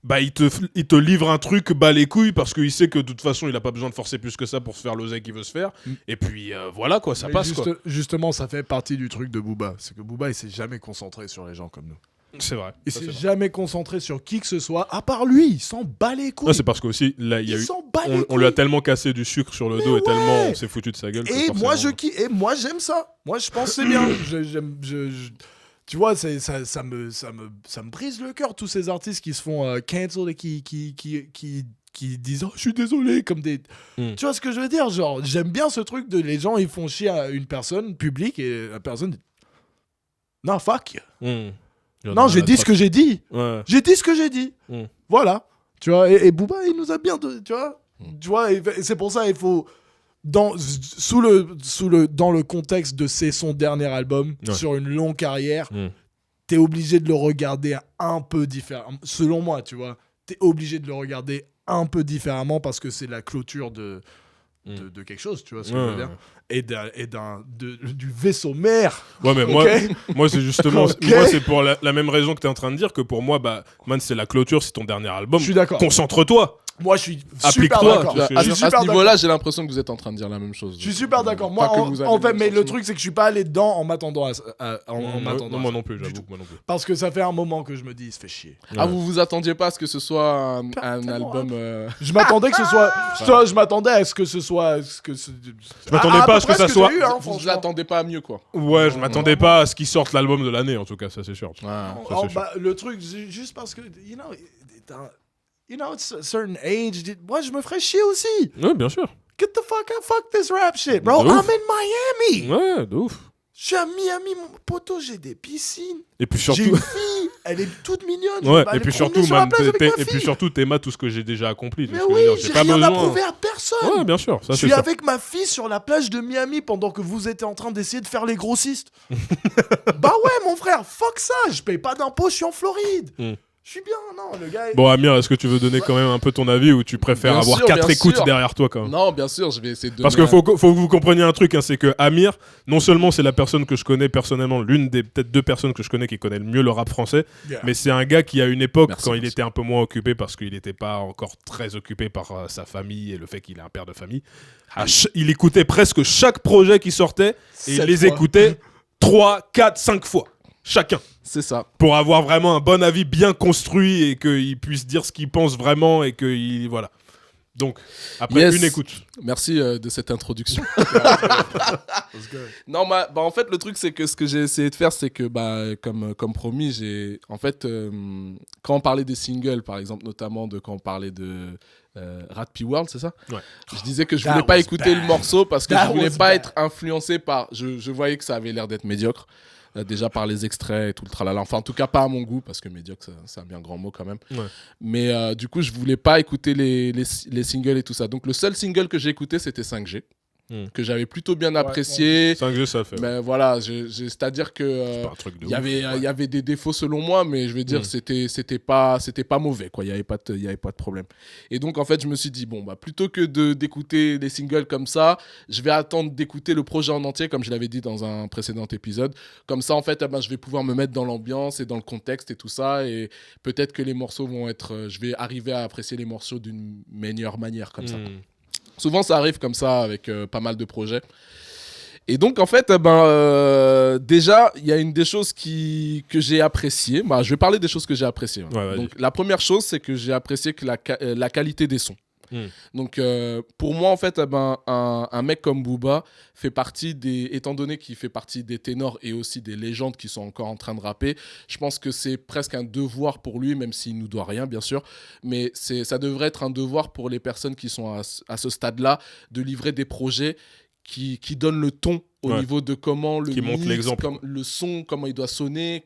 bah, il te livre un truc bas les couilles parce qu'il sait que de toute façon, il a pas besoin de forcer plus que ça pour se faire l'oseille qu'il veut se faire. Et puis, voilà, quoi, ça Mais passe, quoi. Justement, ça fait partie du truc de Booba. C'est que Booba, il s'est jamais concentré sur les gens comme nous. C'est vrai. Il Ça, s'est c'est vrai. jamais concentré sur qui que ce soit, à part lui. Il s'en bat les couilles. Non, c'est parce qu'aussi, là, il y a Il eu. s'en bat les On couilles. lui a tellement cassé du sucre sur le dos et ouais. tellement on s'est foutu de sa gueule. que Et forcément- moi, j'aime ça. Moi, je pense que c'est bien. Tu vois, ça me brise le cœur, tous ces artistes qui se font cancel et qui disent oh, je suis désolé, comme des. Mm. Tu vois ce que je veux dire? Genre, j'aime bien ce truc de les gens, ils font chier à une personne publique et la personne dit non, fuck. Hmm. Non, j'ai dit ce que j'ai dit. Ouais. J'ai dit ce que j'ai dit. Mm. Voilà. Tu vois, et Booba, il nous a bien. Tu vois, tu vois et c'est pour ça il faut. Dans le contexte de c'est son dernier album, Ouais. sur une longue carrière, Mm. t'es obligé de le regarder un peu différemment. Selon moi, tu vois, t'es obligé de le regarder un peu différemment parce que c'est la clôture de quelque chose, tu vois ce que je veux Ouais. dire, et du vaisseau mère. Ouais, mais Ok. moi c'est justement. Ok. Moi, c'est pour la même raison que t'es en train de dire que pour moi, bah, man, c'est la clôture, c'est ton dernier album. Je suis d'accord. Concentre-toi. Moi, je suis super Applique-toi, d'accord. tu vois, Je À suis ce super niveau-là, d'accord. j'ai l'impression que vous êtes en train de dire la même chose. Je suis super d'accord. Pas Moi, que vous avez en fait, le mais le sentiment. truc, c'est que je suis pas allé dedans en m'attendant en Mm, m'attendant non, à moi ça. non plus, Du j'avoue. tout. Moi non plus. Parce que ça fait un moment que je me dis, il se fait chier. Ah, Ouais. vous vous attendiez pas à ce que ce soit un tellement, album. Je m'attendais que ce soit. Je m'attendais à ce que ce soit. Je m'attendais pas à ce que ça soit- Vous vous attendez pas à mieux, quoi. Ouais, je m'attendais pas à ce qu'il sorte l'album de l'année, en tout cas, ça c'est sûr. Ah. Ça, c'est sûr. Le truc, juste parce que, it's a certain age. Moi, je me ferais chier aussi. Ouais, bien sûr. Get the fuck this rap shit, bro. De ouf. I'm in Miami. Ouais, de ouf. Je suis à Miami, mon poteau. J'ai des piscines. Et puis J'ai surtout. une fille. Elle est toute mignonne. Je Ouais, vais pas et aller puis me promener surtout, sur la man, plage avec ma et puis fille. surtout, t'aimas tout ce que j'ai déjà accompli. tu Mais vois ce que oui, je veux dire. j'ai pas rien besoin. à prouver à personne. Ouais, bien sûr, ça Je c'est suis sûr. avec ma fille sur la plage de Miami pendant que vous étiez en train d'essayer de faire les grossistes. Bah ouais, mon frère, fuck ça. Je paye pas d'impôts, je suis en Floride. Mm. Je suis bien, non, le gars. Bon, Amir, est-ce que tu veux donner quand même un peu ton avis ou tu préfères Bien avoir sûr, 4 bien écoutes sûr. derrière toi quand même? Non, bien sûr, je vais essayer de. Parce qu'il faut que vous compreniez un truc, hein, c'est que Amir, non seulement c'est la personne que je connais personnellement, l'une des peut-être 2 personnes que je connais qui connaît le mieux le rap français, Yeah. mais c'est un gars qui à une époque, Merci, quand il merci. était un peu moins occupé parce qu'il n'était pas encore très occupé par sa famille et le fait qu'il est un père de famille, il écoutait presque chaque projet qui sortait et il 7 les fois. écoutait 3, 4, 5 fois chacun. C'est ça. Pour avoir vraiment un bon avis bien construit et qu'il puisse dire ce qu'il pense vraiment et qu'il voilà. Donc après Yes. une écoute. Merci de cette introduction. Non, en fait, le truc, c'est que ce que j'ai essayé de faire, c'est que, comme promis, en fait, quand on parlait des singles, par exemple, notamment quand on parlait de Rat P World, c'est ça? Ouais. Je disais que je That voulais pas was écouter bad. le morceau parce que That je voulais was pas bad. être influencé par. Je voyais que ça avait l'air d'être médiocre. Déjà par les extraits et tout le tralala. Enfin, en tout cas, pas à mon goût, parce que médiocre, c'est un bien grand mot quand même. Ouais. Mais du coup, je voulais pas écouter les singles et tout ça. Donc, le seul single que j'ai écouté, c'était 5G, que j'avais plutôt bien apprécié. 5G ça le fait. Mais voilà, c'est-à-dire que C'est pas un truc de il ouf. y avait des défauts selon moi, mais je veux dire, c'était pas mauvais, quoi. Il y avait pas de problème. Et donc, en fait, je me suis dit, bon, plutôt que d'écouter des singles comme ça, je vais attendre d'écouter le projet en entier, comme je l'avais dit dans un précédent épisode. Comme ça, en fait, je vais pouvoir me mettre dans l'ambiance et dans le contexte et tout ça. Et peut-être que les morceaux vont être. Je vais arriver à apprécier les morceaux d'une meilleure manière, comme ça. Souvent, ça arrive comme ça avec pas mal de projets. Et donc, en fait, déjà, il y a une des choses que j'ai appréciées. Je vais parler des choses que j'ai appréciées. Ouais, vas-y. Donc, la première chose, c'est que j'ai apprécié que la qualité des sons. Donc, pour moi, en fait, un mec comme Booba fait partie étant donné qu'il fait partie des ténors et aussi des légendes qui sont encore en train de rapper, je pense que c'est presque un devoir pour lui, même s'il nous doit rien, bien sûr, mais ça devrait être un devoir pour les personnes qui sont à ce stade-là de livrer des projets qui donnent le ton au niveau de comment le Qui montre mix, l'exemple. le son, comment il doit sonner,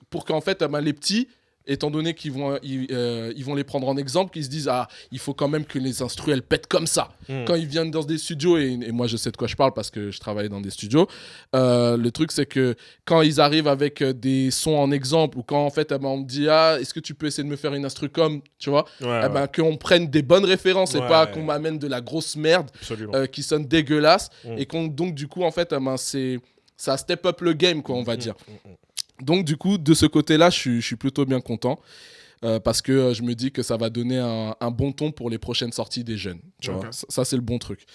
pour qu'en fait, les petits étant donné qu'ils vont, ils vont les prendre en exemple, qu'ils se disent il faut quand même que les instrus elles pètent comme ça. Quand ils viennent dans des studios, et moi je sais de quoi je parle parce que je travaille dans des studios, le truc c'est que quand ils arrivent avec des sons en exemple, ou quand en fait on me dit est-ce que tu peux essayer de me faire une instru comme, tu vois, qu'on prenne des bonnes références et pas qu'on m'amène de la grosse merde qui sonne dégueulasse, et donc du coup en fait ça step up le game, quoi, on va dire. Donc du coup de ce côté-là je suis plutôt bien content. Parce que je me dis que ça va donner un bon ton pour les prochaines sorties des jeunes. Tu vois, ça c'est le bon truc.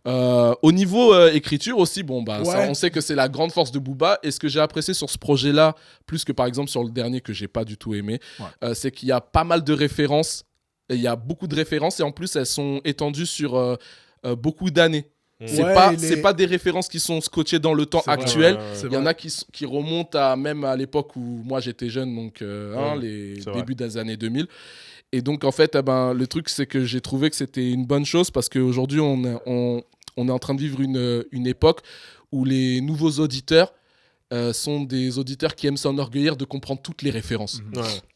Au niveau écriture aussi, ça, on sait que c'est la grande force de Booba. Et ce que j'ai apprécié sur ce projet-là, plus que par exemple sur le dernier que j'ai pas du tout aimé, c'est qu'il y a pas mal de références. Il y a beaucoup de références et en plus elles sont étendues sur beaucoup d'années. C'est pas des références qui sont scotchées dans le temps actuel. Il y en a qui remontent même à l'époque où moi j'étais jeune, donc les débuts des années 2000. Et donc en fait, le truc c'est que j'ai trouvé que c'était une bonne chose parce qu'aujourd'hui on est en train de vivre une époque où les nouveaux auditeurs sont des auditeurs qui aiment s'enorgueillir de comprendre toutes les références.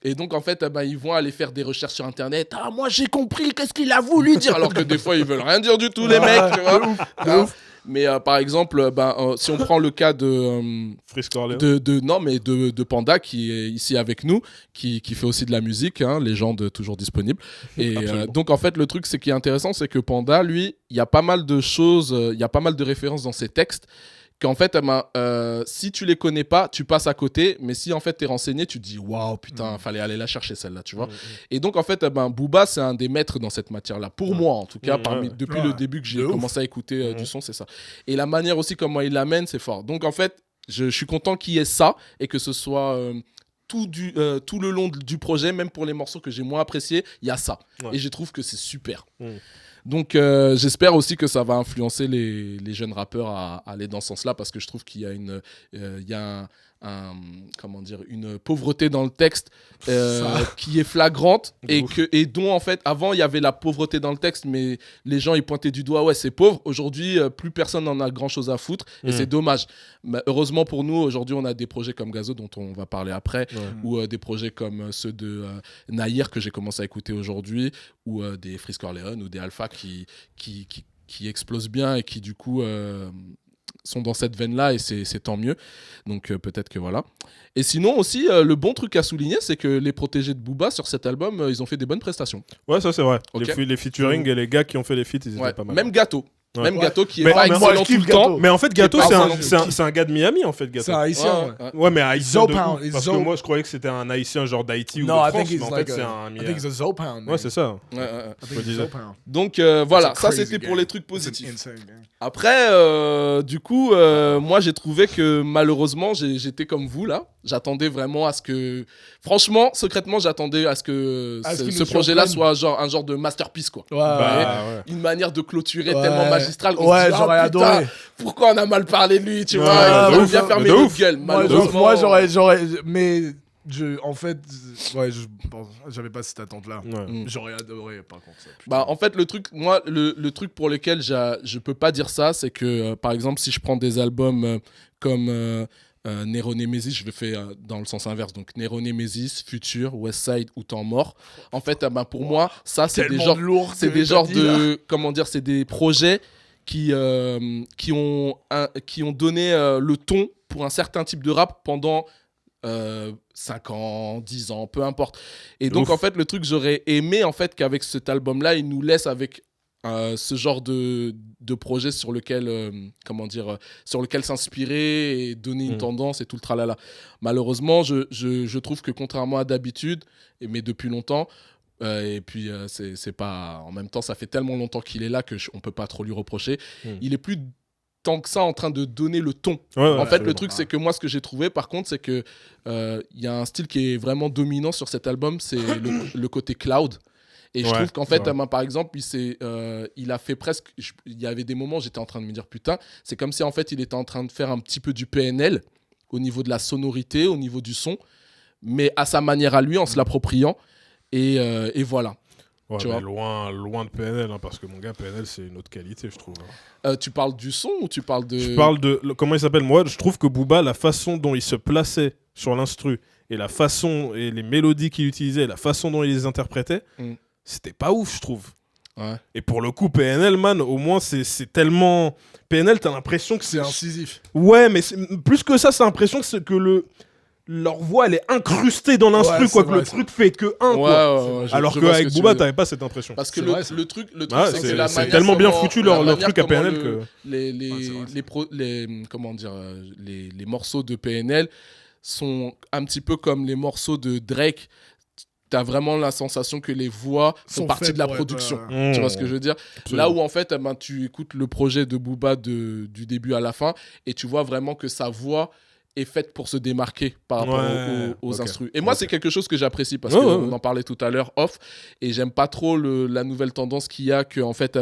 Et donc en fait ils vont aller faire des recherches sur internet. Moi j'ai compris, qu'est-ce qu'il a voulu dire, alors que des fois ils veulent rien dire du tout, les mecs, tu vois. Mais par exemple si on prend le cas de Panda qui est ici avec nous, qui fait aussi de la musique, légende toujours disponible. Et donc en fait le truc c'est qui est intéressant, c'est que Panda, lui, il y a pas mal de choses, il y a pas mal de références dans ses textes qu'en fait, si tu les connais pas, tu passes à côté, mais si en fait t'es renseigné, tu te dis waouh, putain, fallait aller la chercher celle-là, tu vois. Et donc en fait, Booba, c'est un des maîtres dans cette matière-là, pour moi en tout cas, depuis le début que j'ai commencé à écouter du son, c'est ça. Et la manière aussi comment il l'amène, c'est fort. Donc en fait, je suis content qu'il y ait ça et que ce soit tout le long du projet, même pour les morceaux que j'ai moins appréciés, il y a ça. Et je trouve que c'est super. Donc j'espère aussi que ça va influencer les jeunes rappeurs à aller dans ce sens-là, parce que je trouve qu'il y a une pauvreté dans le texte qui est flagrante et dont en fait avant il y avait la pauvreté dans le texte, mais les gens ils pointaient du doigt, ouais c'est pauvre. Aujourd'hui plus personne n'en a grand chose à foutre et c'est dommage. Mais heureusement pour nous, aujourd'hui on a des projets comme Gazo dont on va parler après, ou des projets comme ceux de Nahir que j'ai commencé à écouter aujourd'hui, ou des Freeze Corleone ou des Alpha qui explosent bien et qui du coup sont dans cette veine-là, et c'est tant mieux. Donc peut-être que voilà. Et sinon aussi, le bon truc à souligner, c'est que les protégés de Booba sur cet album, ils ont fait des bonnes prestations. Ouais, ça c'est vrai. Les featuring et les gars qui ont fait les feats, ils étaient pas mal. Même Gâteau. Même Gâteau qui est pas excellent tout le temps. Mais en fait, Gâteau, c'est un gars de Miami, en fait. Gâteau. C'est un haïtien. Ouais, mais haïtien de où? Parce que moi, je croyais que c'était un haïtien genre d'Haïti ou de France, mais en fait, c'est un I think he's a Zopound. Ouais, c'est ça. Donc voilà, ça c'était pour les trucs positifs. Après, du coup, moi j'ai trouvé que malheureusement, j'étais comme vous là. J'attendais vraiment à ce que... Franchement, secrètement, j'attendais à ce que ce projet-là soit un genre de masterpiece, quoi. Une manière de clôturer tellement magistrale qu'on se dit, j'aurais adoré. Pourquoi on a mal parlé de lui, tu vois, il aurait bien fermé notre gueule. Moi, j'aurais... Mais... en fait, j'avais pas cette attente-là. J'aurais adoré, par contre. Ça, en fait, le truc, moi, le truc pour lequel je peux pas dire ça, c'est que, par exemple, si je prends des albums comme Nero Nemesis, je le fais dans le sens inverse. Donc, Nero Nemesis, Future, Westside ou Temps Mort. En fait, pour moi, ça, c'est des genres de... Comment dire, c'est des projets qui ont donné le ton pour un certain type de rap pendant... 5 ans, 10 ans, peu importe. Et donc, en fait, le truc, j'aurais aimé en fait qu'avec cet album-là, il nous laisse avec ce genre de projet sur lequel, sur lequel s'inspirer et donner une tendance et tout le tralala. Malheureusement, je trouve que contrairement à d'habitude, mais depuis longtemps, et puis c'est pas... En même temps, ça fait tellement longtemps qu'il est là qu'on peut pas trop lui reprocher. Il est plus tant que ça en train de donner le ton. En fait, le truc, c'est que moi, ce que j'ai trouvé, par contre, c'est que y a un style qui est vraiment dominant sur cet album, c'est le côté cloud. Et je trouve qu'en fait, par exemple, il a fait presque... Il y avait des moments où j'étais en train de me dire, putain, c'est comme si, en fait, il était en train de faire un petit peu du PNL au niveau de la sonorité, au niveau du son, mais à sa manière à lui, en se l'appropriant. Et voilà. Ouais, mais loin de PNL, parce que mon gars, PNL, c'est une autre qualité, je trouve. Tu parles du son ou tu parles de... Je parle de... Comment il s'appelle ? Moi, je trouve que Booba, la façon dont il se plaçait sur l'instru et la façon et les mélodies qu'il utilisait, la façon dont il les interprétait, c'était pas ouf, je trouve. Ouais. Et pour le coup, PNL, man, au moins, c'est tellement... PNL, t'as l'impression que C'est incisif. Ouais, mais plus que ça, c'est l'impression que leur voix, elle est incrustée dans l'instru, Ouais, quoi, c'est que vrai, le truc fait que un, quoi. Alors je vois ce qu'avec que tu Booba, veux dire. t'avais pas cette impression. Parce que C'est vrai, ça. le truc Ah, c'est que la c'est manière tellement bien comment- foutu la leur manière truc à comment PNL que... les morceaux de PNL sont un petit peu comme les morceaux de Drake. T'as vraiment la sensation que les voix font Sont partie faites de la pour être, production. Mmh. Tu vois ce que je veux dire? Absolument. Là où en fait, tu écoutes le projet de Booba du début à la fin et tu vois vraiment que sa voix est faite pour se démarquer par rapport aux ok. instrus. Et moi, c'est quelque chose que j'apprécie parce Ouais, qu'on ouais. en parlait tout à l'heure off et j'aime pas trop la nouvelle tendance qu'il y a que en fait,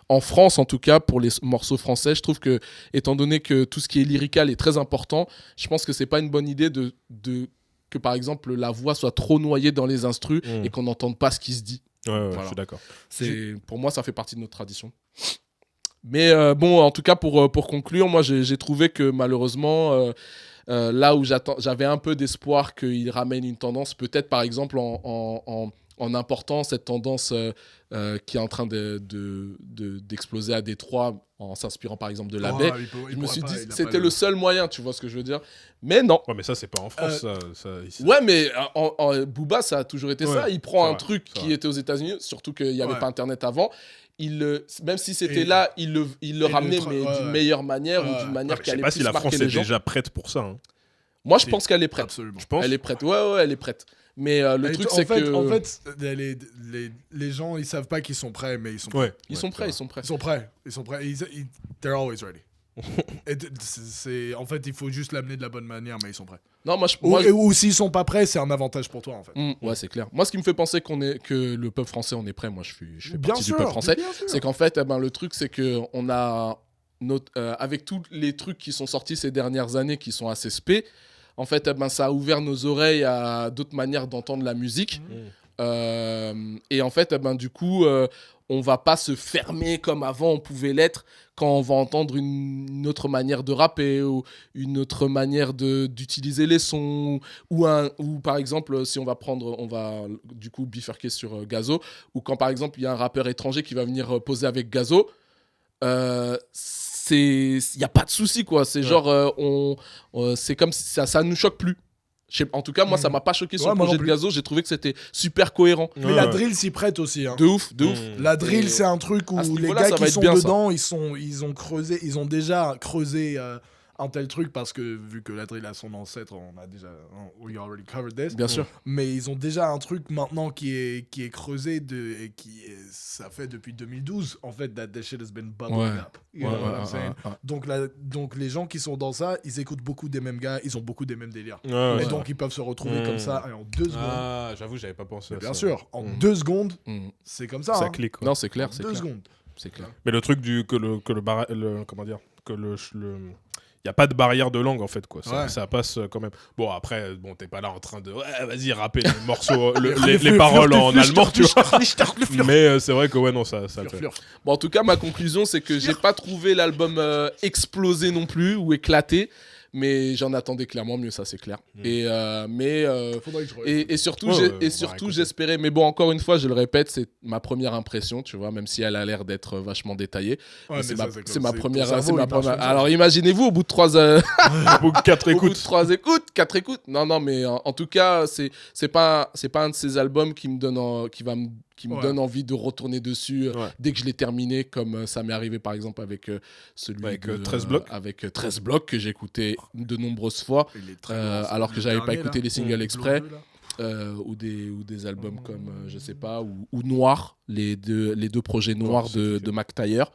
en France en tout cas, pour les morceaux français, je trouve que étant donné que tout ce qui est lyrical est très important, je pense que c'est pas une bonne idée que par exemple la voix soit trop noyée dans les instrus et qu'on n'entende pas ce qui se dit. Ouais, Voilà. je suis d'accord. Pour moi, ça fait partie de notre tradition. Mais bon, en tout cas, pour conclure, moi, j'ai trouvé que malheureusement, là où j'avais un peu d'espoir qu'il ramène une tendance, peut-être par exemple en important cette tendance qui est en train d'exploser à Détroit, en s'inspirant par exemple de la baie. Je me suis dit, c'était le seul moyen, tu vois ce que je veux dire. Mais non. Ouais, mais ça, c'est pas en France, ça ici. Ouais, mais Booba, ça a toujours été ça. Il prend un truc c'est qui vrai. était aux États-Unis, surtout qu'il n'y avait Ouais. pas Internet avant. Même si c'était Et- là, il le ramenait, mais ouais, d'une ouais. meilleure manière ou Ouais. d'une Ouais, manière mais qui je sais allait pas plus si la marquer France est les gens. déjà prête pour ça. Hein. Moi, je pense qu'elle est prête. Absolument. Je pense. Elle est prête. Ouais, elle est prête. Mais le truc, c'est que. En fait, les gens, ils savent pas qu'ils sont prêts, mais ils sont prêts. Ouais. Ils sont prêts, ils sont prêts. Ils sont prêts. Ils sont prêts. They're always ready. En fait, il faut juste l'amener de la bonne manière, mais ils sont prêts. Non, Ou s'ils sont pas prêts, c'est un avantage pour toi, en fait. Ouais, c'est clair. Moi, ce qui me fait penser que le peuple français, on est prêt. Moi, je fais Bien partie sûr, du peuple français. bien sûr. C'est qu'en fait, le truc, c'est que on a avec tous les trucs qui sont sortis ces dernières années, qui sont assez spé. En fait, ça a ouvert nos oreilles à d'autres manières d'entendre la musique. Et en fait, du coup, on va pas se fermer comme avant on pouvait l'être quand on va entendre une autre manière de rapper ou une autre manière d'utiliser les sons ou par exemple si on va du coup bifurquer sur Gazo, ou quand par exemple il y a un rappeur étranger qui va venir poser avec Gazo, il y a pas de souci quoi, c'est genre c'est comme si ça nous choque plus. En tout cas, moi, ça m'a pas choqué sur le moi projet non de plus. Gazo. J'ai trouvé que c'était super cohérent. Mais la drill s'y prête aussi. Hein. De ouf, de ouf. La drill, Et c'est un truc où à ce les niveau-là, gars ça va qui être sont bien, ça. dedans, ils ont déjà creusé un tel truc parce que vu que la drill a son ancêtre, we already covered this. Bien sûr. Mais ils ont déjà un truc maintenant qui est creusé et ça fait depuis 2012 en fait that shit has been bubbling up. You know what I'm saying? Donc les gens qui sont dans ça, ils écoutent beaucoup des mêmes gars, ils ont beaucoup des mêmes délires. Et donc ils peuvent se retrouver comme ça et en 2 secondes. Ah, j'avoue, j'avais pas pensé à Bien ça. sûr, en 2 secondes, c'est comme ça. Ça hein. clique. quoi. Non, c'est clair, c'est 2 clair. secondes. C'est clair. Mais le truc comment dire, il n'y a pas de barrière de langue en fait quoi. Ça passe quand même. Bon après t'es pas là en train de vas-y rapper les morceaux les paroles en allemand tu vois. Mais c'est vrai que ouais non ça le fait. Bon, en tout cas, ma conclusion, c'est que j'ai pas trouvé l'album explosé non plus ou éclaté, mais j'en attendais clairement mieux, ça c'est clair. Faudrait que je Et surtout, écoutez. j'espérais. Mais bon, encore une fois, je le répète, c'est ma première impression, tu vois, même si elle a l'air d'être vachement détaillée. Ouais, Mais c'est mais ma, ça, c'est ma ton première. cerveau, c'est ma il marche première- comme ça. Alors imaginez-vous, au bout de 3 Ou 4 Au bout de écoutes. 3 écoutes, 4 écoutes. Non, mais en tout cas, c'est pas un de ces albums qui me donne envie de retourner dessus dès que je l'ai terminé, comme ça m'est arrivé par exemple avec celui Avec, de 13 blocs. avec 13 blocs que j'ai écouté de nombreuses fois, alors que j'avais pas écouté les singles exprès. Ou des albums comme je sais pas, ou Noir, les deux projets noirs de Mac Taylor,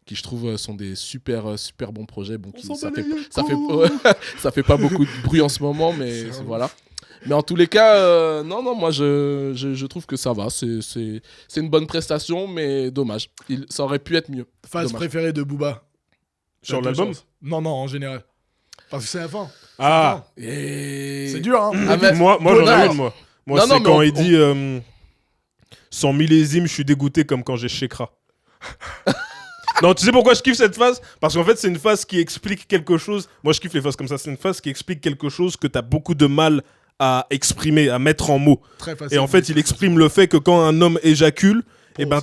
qui je trouve sont des super bons projets. Bon, ça fait pas beaucoup de bruit en ce moment, mais voilà. Mais en tous les cas, non, moi je trouve que ça va. C'est une bonne prestation, mais dommage. Ça aurait pu être mieux. Phase Dommage. préférée de Booba. Sur T'as deux l'album chances. Non, en général. Parce que c'est la fin. Ah Et... C'est dur, hein. moi j'en ai une moi. Moi Non, c'est non, mais quand on- il dit 100 millésimes, je suis dégoûté comme quand j'ai Shekra. Non, tu sais pourquoi je kiffe cette phase? Parce qu'en fait, c'est une phase qui explique quelque chose. Moi, je kiffe les phases comme ça. C'est une phase qui explique quelque chose que t'as beaucoup de mal à exprimer, à mettre en mots. Très facile. Et en fait, il exprime le fait que quand un homme éjacule, et ben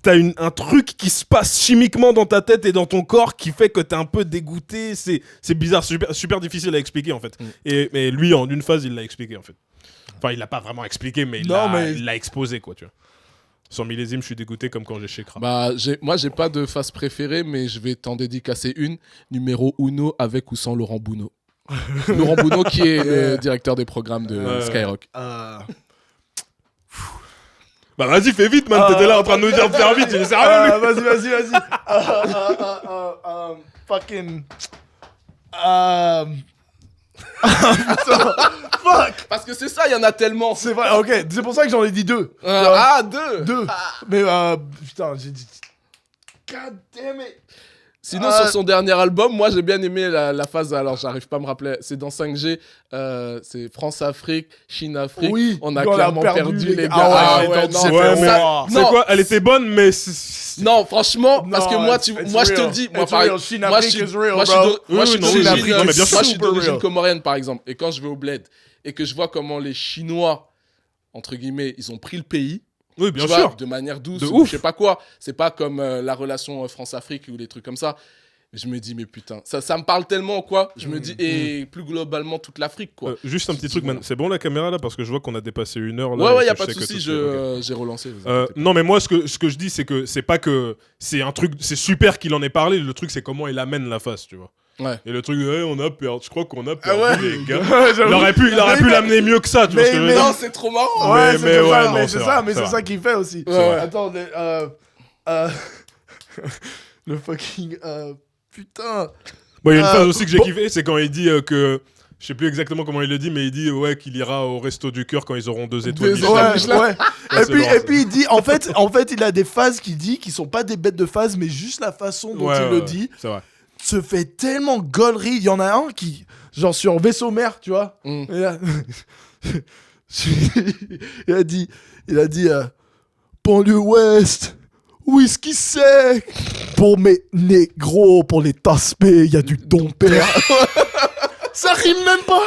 t'as un truc qui se passe chimiquement dans ta tête et dans ton corps qui fait que t'es un peu dégoûté. C'est bizarre, super difficile à expliquer en fait. Et lui, en une phase, il l'a expliqué en fait. Enfin, il l'a pas vraiment expliqué, mais il l'a exposé quoi, tu vois. Sans millésime, je suis dégoûté comme quand j'ai chez Kra. Bah, moi, j'ai pas de phase préférée, mais je vais t'en dédicacer une. Numéro uno, avec ou sans Laurent Bounot. Laurent Bounot, qui est le directeur des programmes de Skyrock. Bah vas-y, fais vite, man. T'étais là en train de nous dire de faire vite. Il est sérieux, lui. Vas-y. Fucking. Putain. Fuck. Parce que c'est ça, il y en a tellement. C'est vrai, ok. C'est pour ça que j'en ai dit 2. Deux. Mais putain, j'ai dit. God damn it. Sinon, sur son dernier album, moi j'ai bien aimé la phase, alors j'arrive pas à me rappeler, c'est dans 5G, c'est France-Afrique, Chine-Afrique, oui, on a clairement perdu les gars. C'est quoi, elle était bonne, mais... Non, franchement, parce que moi, je te le dis, moi je suis d'origine comorienne par exemple, et quand je vais au bled, et que je vois comment les Chinois, entre guillemets, ils ont pris le pays, oui, bien sûr. sûr. De manière douce, de ou ouf. je sais pas quoi. C'est pas comme la relation France-Afrique ou des trucs comme ça. Je me dis, mais putain, ça me parle tellement, quoi. Je me dis, et plus globalement, toute l'Afrique, quoi. Juste un petit truc, man. C'est bon la caméra, là, parce que je vois qu'on a dépassé 1 heure. Là, Ouais, y a pas de souci, j'ai relancé. Non, mais moi, ce que je dis, c'est que c'est pas que c'est un truc, c'est super qu'il en ait parlé. Le truc, c'est comment il amène la face, tu vois. Ouais. Et le truc, on a perdu. Je crois qu'on a perdu, les gars. Il aurait pu l'amener mieux que ça, tu vois. Mais non, c'est trop marrant. Ouais, mais c'est ça qu'il fait aussi. Ouais. Attends, le fucking. Putain. Bon, il y a une phase aussi que j'ai kiffé, c'est quand il dit que. Je sais plus exactement comment il le dit, mais il dit qu'il ira au resto du cœur quand ils auront 2 étoiles. Ouais. Et puis il dit, en fait, il a des phases qu'il dit qui sont pas des bêtes de phase, mais juste la façon dont il le dit. C'est vrai. Se fait tellement gaulerie. Il y en a un qui, genre sur vaisseau mère, tu vois. Et là, il a dit banlieue ouest, whisky sec pour mes négros, pour les taspés, il y a du don père. Ça rime même pas.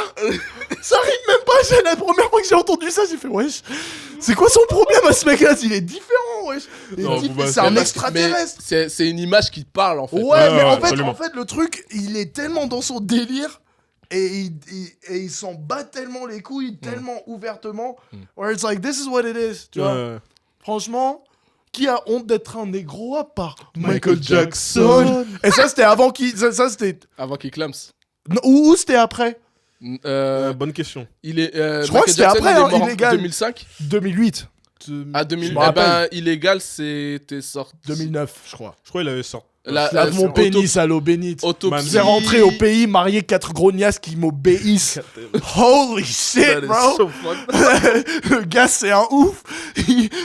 C'est la première fois que j'ai entendu ça, j'ai fait wesh. C'est quoi son problème à ce mec-là? Il est différent, wesh. C'est un extraterrestre. C'est une image qui te parle, en fait. Ouais, mais en fait, le truc, il est tellement dans son délire et il s'en bat tellement les couilles, tellement ouvertement, where it's like, this is what it is, tu vois. Franchement, qui a honte d'être un négro à part Michael Jackson? Et ça, c'était avant qu'il... Ça, c'était... Avant qu'il clams. Ou c'était après? Bonne question. Je crois que c'était après, illégal. 2005 2008. Ah, 2000. Eh ben, illégal, c'était sorti. 2009, je crois. Je crois qu'il avait sorti. Mon pénis à l'eau bénite. C'est rentré au pays, marié 4 grognasses qui m'obéissent. Holy shit, bro. So fun. Le gars, c'est un ouf.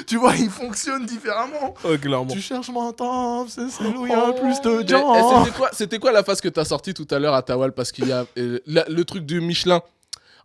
Tu vois, il fonctionne différemment. Clairement. Tu cherches mon temps, c'est où il y a plus de gens. C'était quoi la phase que t'as sortie tout à l'heure à Tawal? Parce qu'il y a le truc du Michelin.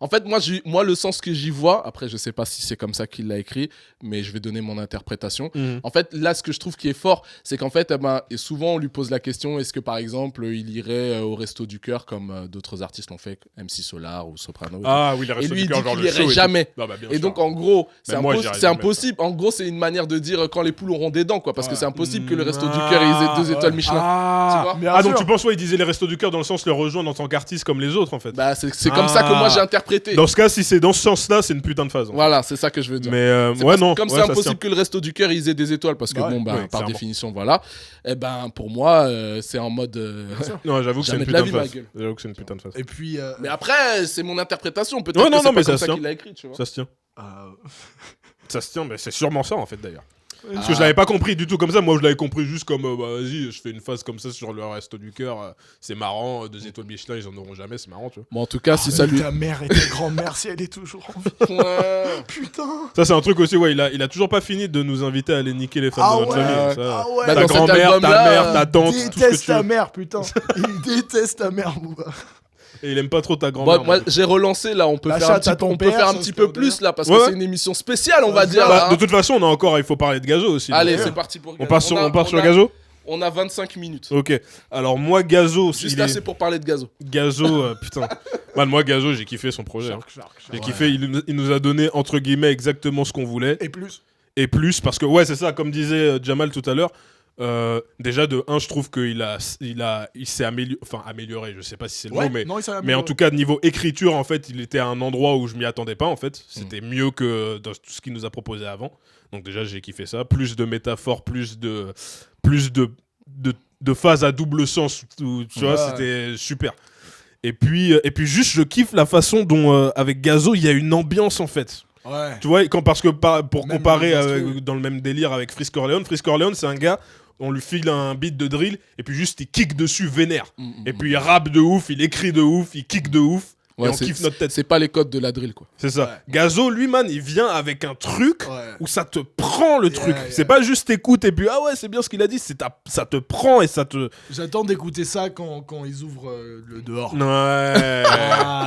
En fait, moi, le sens que j'y vois, après, je sais pas si c'est comme ça qu'il l'a écrit, mais je vais donner mon interprétation. En fait, là, ce que je trouve qui est fort, c'est qu'en fait, et souvent, on lui pose la question, est-ce que, par exemple, il irait au Resto du Cœur, comme d'autres artistes l'ont fait, MC Solar ou Soprano. Ah oui, le Resto du Cœur, genre le show. Et lui, il dirait jamais. Et donc, en gros, c'est impossible. impossible. En gros, c'est une manière de dire quand les poules auront des dents, quoi, parce que c'est impossible que le Resto du Cœur ait 2 étoiles Michelin. Tu vois? Donc tu penses, il disait les Restos du Cœur dans le sens le rejoindre en tant qu'artiste comme les autres, en fait. Bah, c'est comme ça que moi, j'ai interprété. Dans ce cas, si c'est dans ce sens-là, c'est une putain de phase. Voilà, c'est ça que je veux dire. Mais comme c'est impossible que le Resto du Cœur ils aient des étoiles parce que par définition, voilà. Et ben pour moi, c'est en mode. Non, j'avoue que c'est une putain de phase. J'avoue que c'est une putain de phase. Et puis. Mais après, c'est mon interprétation. Peut-être que c'est pas comme ça qu'il l'a écrit, tu vois. Ça se tient. Ça se tient, mais c'est sûrement ça en fait d'ailleurs. Parce que je l'avais pas compris du tout comme ça. Moi, je l'avais compris juste comme vas-y, je fais une phase comme ça sur le Resto du Cœur. C'est marrant. 2 étoiles Michelin, ils en auront jamais. C'est marrant, tu vois. Bon, en tout cas, si ça lui. Ta mère et ta grand-mère, si elle est toujours en vie. Putain. Ça, c'est un truc aussi. Ouais, il a toujours pas fini de nous inviter à aller niquer les femmes de notre famille. Ça. Ta grand-mère, ta mère, ta tante. Il déteste ta mère, putain. Il déteste ta mère, Bouba. Et il aime pas trop ta grand-mère. Moi, j'ai relancé là. On peut faire un petit peu plus là parce que c'est une émission spéciale, on va dire. De toute façon, il faut parler de Gazo aussi. Allez, c'est parti pour Gazo. On part sur Gazo. On a 25 minutes. Ok. Alors, moi, Gazo. Juste assez pour parler de Gazo. Gazo, putain. Man, moi, Gazo, j'ai kiffé son projet. J'ai kiffé. Il nous a donné, entre guillemets, exactement ce qu'on voulait. Et plus, parce que, ouais, c'est ça, comme disait Jamal tout à l'heure. Déjà, de 1, je trouve qu'il s'est amélioré. Je sais pas si c'est le mot, mais en tout cas, niveau écriture, en fait, il était à un endroit où je m'y attendais pas, en fait. C'était mieux que dans tout ce qu'il nous a proposé avant. Donc, déjà, j'ai kiffé ça. Plus de métaphores, plus de phases à double sens. Tu vois, c'était super. Et puis, juste, je kiffe la façon dont, avec Gazo, il y a une ambiance, en fait. Ouais. Tu vois, parce que pour même comparer dans le même délire avec Frisk Corleone, c'est un gars, on lui file un beat de drill et puis juste il kick dessus vénère. Et puis il rappe de ouf, il écrit de ouf, il kick de ouf. Ouais, et on kiffe notre tête. C'est pas les codes de la drill, quoi. C'est ça. Ouais. Gazo, lui, man, il vient avec un truc où ça te prend le truc. C'est pas juste t'écoutes et puis ah ouais, c'est bien ce qu'il a dit. Ça te prend et ça te. J'attends d'écouter ça quand ils ouvrent le dehors. Ouais.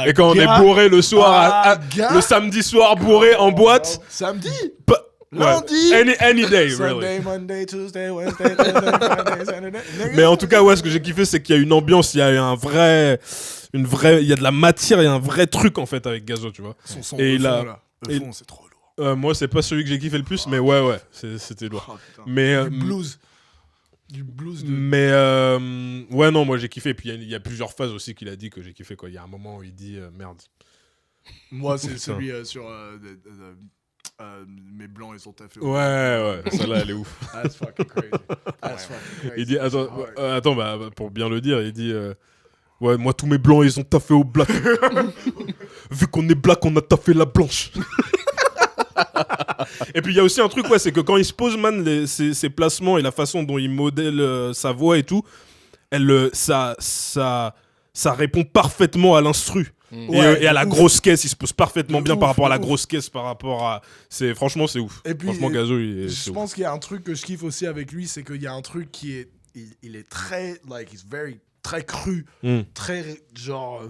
Et quand on est bourré le soir, le samedi soir bourré en boîte. Samedi. Lundi. Any day, Sunday, really. Monday, Tuesday, Wednesday, Thursday, Friday, Saturday. Mais en tout cas, ouais, ce que j'ai kiffé, c'est qu'il y a une ambiance, il y a il y a de la matière, il y a un vrai truc en fait avec Gazo, tu vois. Son et le fond, c'est trop lourd. Moi, c'est pas celui que j'ai kiffé le plus, mais ouais, c'était lourd. Mais du blues. Mais ouais, non, moi j'ai kiffé. Puis il y a plusieurs phases aussi qu'il a dit que j'ai kiffé, quoi. Il y a un moment où il dit merde. Moi, c'est celui sur mes blancs, ils ont taffé. Ouais, celle-là, elle est ouf. That's fucking crazy. Il dit, attends, pour bien le dire, il dit, ouais, moi tous mes blancs, ils ont taffé au black. Vu qu'on est black, on a taffé la blanche. Et puis il y a aussi un truc, ouais, c'est que quand il se pose, man, ses placements et la façon dont il modèle sa voix et tout, ça répond parfaitement à l'instru. Et à la grosse caisse, il se pose parfaitement bien par rapport à la grosse caisse, par rapport à... Franchement, c'est ouf. Et puis, franchement, Gazo, je pense qu'il y a un truc que je kiffe aussi avec lui, c'est qu'il y a un truc qui est... Il est très... très cru. Très, genre...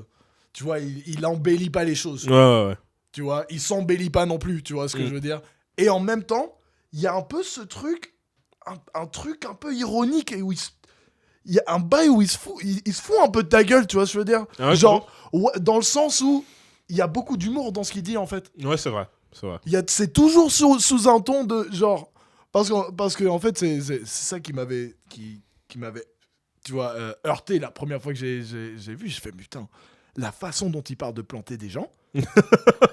tu vois, il embellit pas les choses. Ouais. Tu vois, il s'embellit pas non plus, tu vois ce que je veux dire. Et en même temps, il y a un peu ce truc... Un truc un peu ironique et où il y a un bail où il se fout un peu de ta gueule, tu vois ce que je veux dire. Genre, dans le sens où il y a beaucoup d'humour dans ce qu'il dit, en fait. Ouais, c'est vrai. C'est toujours sous un ton de genre... Parce que en fait, c'est ça qui m'avait, tu vois, heurté la première fois que j'ai vu. J'ai fait, putain, la façon dont il parle de planter des gens...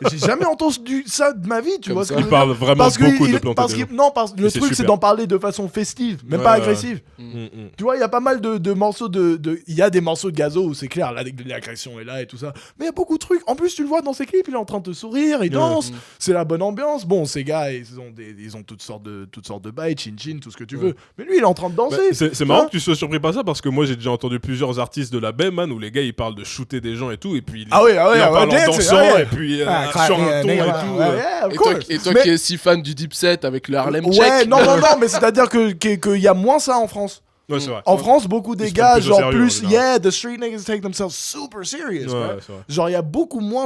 J'ai jamais entendu ça de ma vie, tu vois. Il parle vraiment beaucoup de planter des gens. Non, le truc, c'est d'en parler de façon festive, même pas agressive. Tu vois, il y a pas mal de morceaux il y a des morceaux de Gazo où c'est clair, l'agression est là et tout ça. Mais il y a beaucoup de trucs. En plus, tu le vois dans ses clips, il est en train de te sourire, il danse, c'est la bonne ambiance. Bon, ces gars, ils ont toutes sortes de bails, chin-chin, tout ce que tu veux. Mais lui, il est en train de danser. C'est marrant que tu sois surpris par ça, parce que moi, j'ai déjà entendu plusieurs artistes de la baie, man, où les gars, ils parlent de shooter des gens et tout, et puis ils en parlent en dansant. Et puis sur un ton et tout. Et toi qui es si fan du Deep Set avec le Harlem Check. Ouais, non, mais c'est-à-dire qu'il y a moins ça en France. Ouais, c'est vrai. En France, beaucoup des gars, genre plus, the street niggas take themselves super serious. Ouais, genre, il y a beaucoup moins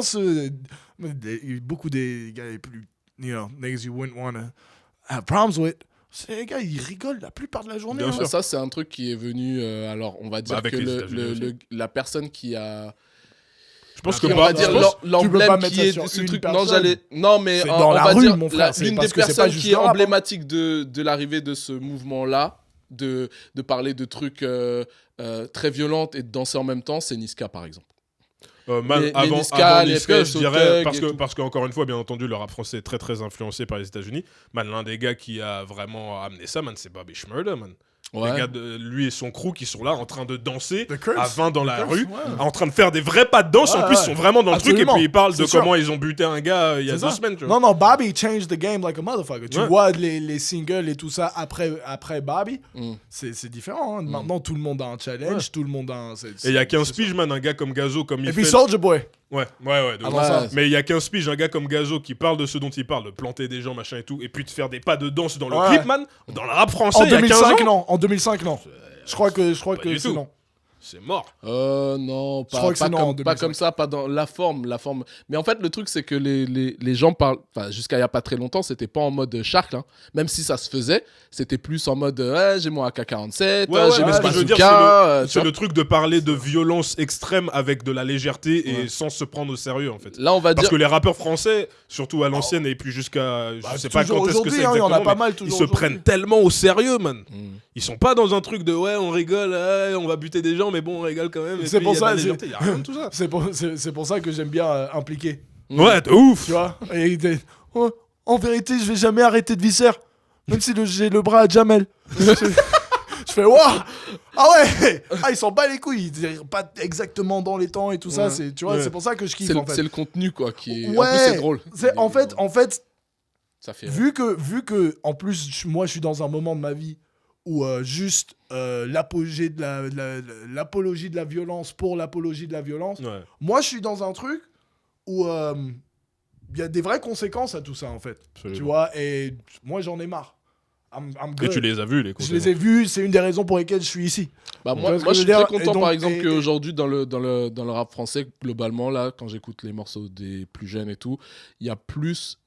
beaucoup des gars les plus, niggas you wouldn't want to have problems with. C'est les gars, ils rigolent la plupart de la journée. Bien sûr. Ça, c'est un truc qui est venu, alors on va dire que la personne qui a... Je pense que on va dire l'emblème qui est ce truc. Non, mais c'est dans la rue, mon frère. L'une des personnes qui est emblématique de l'arrivée de ce mouvement-là, de parler de trucs très violents et de danser en même temps, c'est Niska, par exemple. Avant Niska, je dirais, parce qu'encore une fois, bien entendu, le rap français est très très influencé par les États-Unis. Man, l'un des gars qui a vraiment amené ça, man, c'est Bobby Shmurda, man. Ouais. Les gars lui et son crew qui sont là en train de danser à 20 dans la rue, en train de faire des vrais pas de danse. En plus, ils sont vraiment dans le truc. Et puis ils parlent de comment ils ont buté un gars il y a 2 semaines. Tu vois. Non, Bobby changed the game like a motherfucker. Tu vois les singles et tout ça après Bobby, c'est différent. Hein. Maintenant, tout le monde a un challenge, tout le monde a un... Et il y a 15 piges, man, un gars comme Gazo, comme il fait... Et puis Soulja Boy. Ouais. Mais il y a 15 piges, un gars comme Gazo qui parle de ce dont il parle, de planter des gens, machin et tout, et puis de faire des pas de danse dans le clip, man. Dans le rap français, il y a 15 ans. En 2005, non. Je crois que c'est non. c'est mort. Non, Je crois que c'est non, en pas 2005. comme ça, pas dans la forme. Mais en fait, le truc, c'est que les gens parlent, enfin, jusqu'à il n'y a pas très longtemps, c'était pas en mode Shark, hein. Même si ça se faisait, c'était plus en mode j'ai mon AK-47, Ouais, j'ai mais mes ce que je veux dire, bazookas, tu c'est vois. le truc de parler de violence extrême avec de la légèreté et sans se prendre au sérieux, en fait. Là, on va Parce dire. que les rappeurs français, surtout à l'ancienne et puis jusqu'à. Je sais pas toujours quand est-ce que c'est aujourd'hui, hein, il y en a exactement, pas mais mal ils toujours se aujourd'hui. prennent tellement au sérieux, man. Mm. Ils sont pas dans un truc de ouais, on rigole, ouais, on va buter des gens, mais bon, on rigole quand même. et C'est puis pour il y a de ça, la légèreté, y a rien de tout ça. C'est pour ça que j'aime bien impliquer. Ouais, de ouf. Tu vois et oh, en vérité, je vais jamais arrêter de visser. Même si j'ai le bras à Jamel. Je fais waouh. Ah ouais. Ah, ils s'en bat les couilles. Ils pas exactement dans les temps et tout ça. Ouais. Tu vois, Ouais. c'est pour ça que je kiffe C'est en fait. le contenu, quoi, qui est. Ouais. En plus, c'est drôle. En fait, Ça fait. vu que en plus moi je suis dans un moment de ma vie où juste l'apogée de l'apologie de la violence pour l'apologie de la violence, Ouais. moi je suis dans un truc où il y a des vraies conséquences à tout ça en fait. Absolument. Tu vois, et moi j'en ai marre. I'm Et good. tu les as vus, les Je conséquences. les ai vus, c'est une des raisons pour lesquelles je suis ici. Bah, Tu moi, vois ce moi que je je suis veux très dire content, Et donc, par exemple, et- qu'aujourd'hui, dans le rap français, globalement, là, quand j'écoute les morceaux des plus jeunes et tout, il y a plus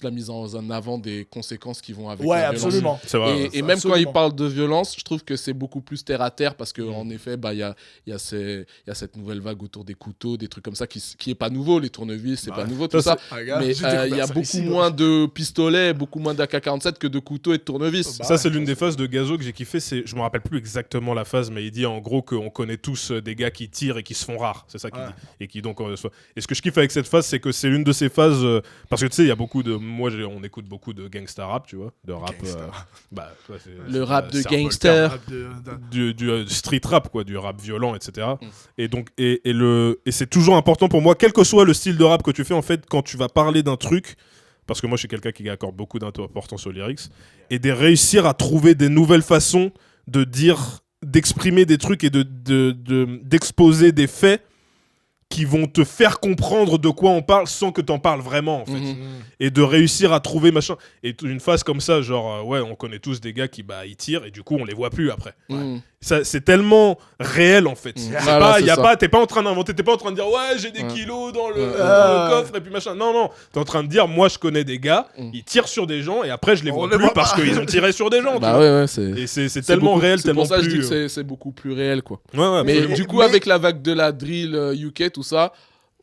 la mise en avant des conséquences qui vont avec Ouais, la violence. absolument. C'est vrai. ouais. Et même quand Absolument. il parle de violence, je trouve que c'est beaucoup plus terre à terre parce qu'en effet, bah, il y a cette nouvelle vague autour des couteaux, des trucs comme ça qui est pas nouveau, les tournevis, c'est Bah, pas nouveau, tout ça, ça. Ah, gars, Mais j'ai découvert il y a ça beaucoup ici, moins de pistolets, beaucoup moins d'AK-47 que de couteaux et de tournevis. Bah, Ça, ouais, c'est l'une des phases de Gazo que j'ai kiffé. Je me rappelle plus exactement la phase, mais il dit en gros qu'on connaît tous des gars qui tirent et qui se font rares. C'est ça qu'il Ouais. dit. Et qui donc. Et ce que je kiffe avec cette phase, c'est que c'est l'une de ces phases. Parce que tu sais, il y a beaucoup de. Moi, on écoute beaucoup de gangsta rap, tu vois. De rap. Gangsta. Bah, ouais, Le rap de c'est un peu le gangster. du street rap, quoi, du rap violent, etc. Et donc, et c'est toujours important pour moi, quel que soit le style de rap que tu fais, en fait, quand tu vas parler d'un truc, parce que moi, je suis quelqu'un qui accorde beaucoup d'importance aux lyrics, et de réussir à trouver des nouvelles façons de dire, d'exprimer des trucs et d'exposer des faits qui vont te faire comprendre de quoi on parle sans que t'en parles vraiment, en fait. Mhm. Et de réussir à trouver machin. Et une phase comme ça, genre, ouais, on connaît tous des gars qui, bah, ils tirent et du coup, on les voit plus après. Mhm. Ça, c'est tellement réel en fait. C'est Voilà, pas, c'est ça. t'es pas en train d'inventer, t'es pas en train de dire ouais j'ai des Ouais. kilos dans le Ouais. coffre et puis machin. Non non, t'es en train de dire moi je connais des gars, ils tirent sur des gens et après je les On vois les plus voit parce pas. qu'ils ont tiré sur des gens. tu Bah vois. ouais, c'est. Et c'est c'est tellement beaucoup- réel, c'est tellement pour ça que je dis plus. que c'est beaucoup plus réel, quoi. Ouais ouais. Mais absolument. du coup, Mais- avec la vague de la drill UK, tout ça,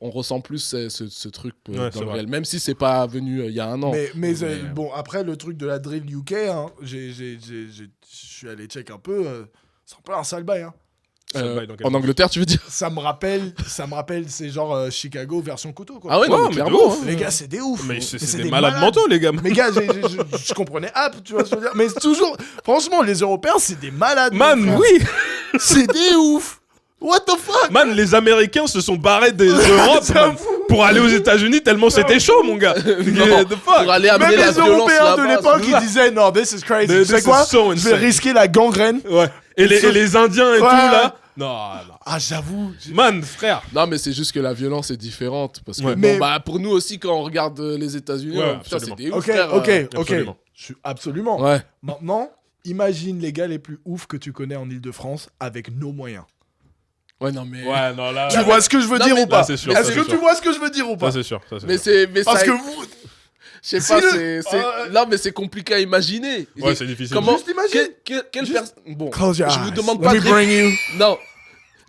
on ressent plus ce truc Ouais, dans c'est le vrai. réel. Même si c'est pas venu il y a un an. Mais bon, après le truc de la drill UK, hein, je suis allé check un peu. C'est un peu un sale bail. Hein. Ça le bail dans quel En sens Angleterre, tu veux dire? Ça me rappelle, c'est genre Chicago version couteau. Quoi. Ah ouais, non, Ouais, mais mais clairement. de ouf. hein. Les gars, c'est des ouf. Mais c'est c'est des malades mentaux les gars. Mais gars, je comprenais app, tu vois ce que je veux dire. Mais toujours, franchement, les Européens, c'est des malades. Man mon frère. oui. C'est des ouf. What the fuck? Man les Américains se sont barrés des Europes man, pour aller aux États-Unis tellement c'était chaud mon gars. Non, The fuck. pour aller amener Même la les violence Européens de là-bas, l'époque, c'est ils ça. disaient non, this is crazy. This Tu sais is quoi? so Je vais insane. risquer la gangrène. Ouais. Et les Indiens et tout Ouais. là. Non non. Ah, j'avoue. Man frère. Non, mais c'est juste que la violence est différente. Parce que Ouais. bon, Mais- bah, pour nous aussi, quand on regarde les États-Unis, Ouais, putain, c'est absolument. des ouf, Ok, frère. ok. absolument. Absolument. Ouais. Maintenant, imagine les gars les plus ouf que tu connais en Ile-de-France avec nos moyens. Ouais, non, mais. Ouais non là. Tu vois ce que je veux Non, dire mais- ou pas? Là, c'est sûr, Est-ce ça, que c'est tu sûr. vois ce que je veux dire ou pas? Ça c'est sûr. Ça, c'est Mais sûr. c'est. Parce ça- que vous. Je sais Si pas, le- non, mais c'est compliqué à imaginer. Ouais c'est difficile. Comment. Juste imagine. Quelle Juste- personne. Bon. Close your Je vous eyes. demande Let pas me de bring you. Non.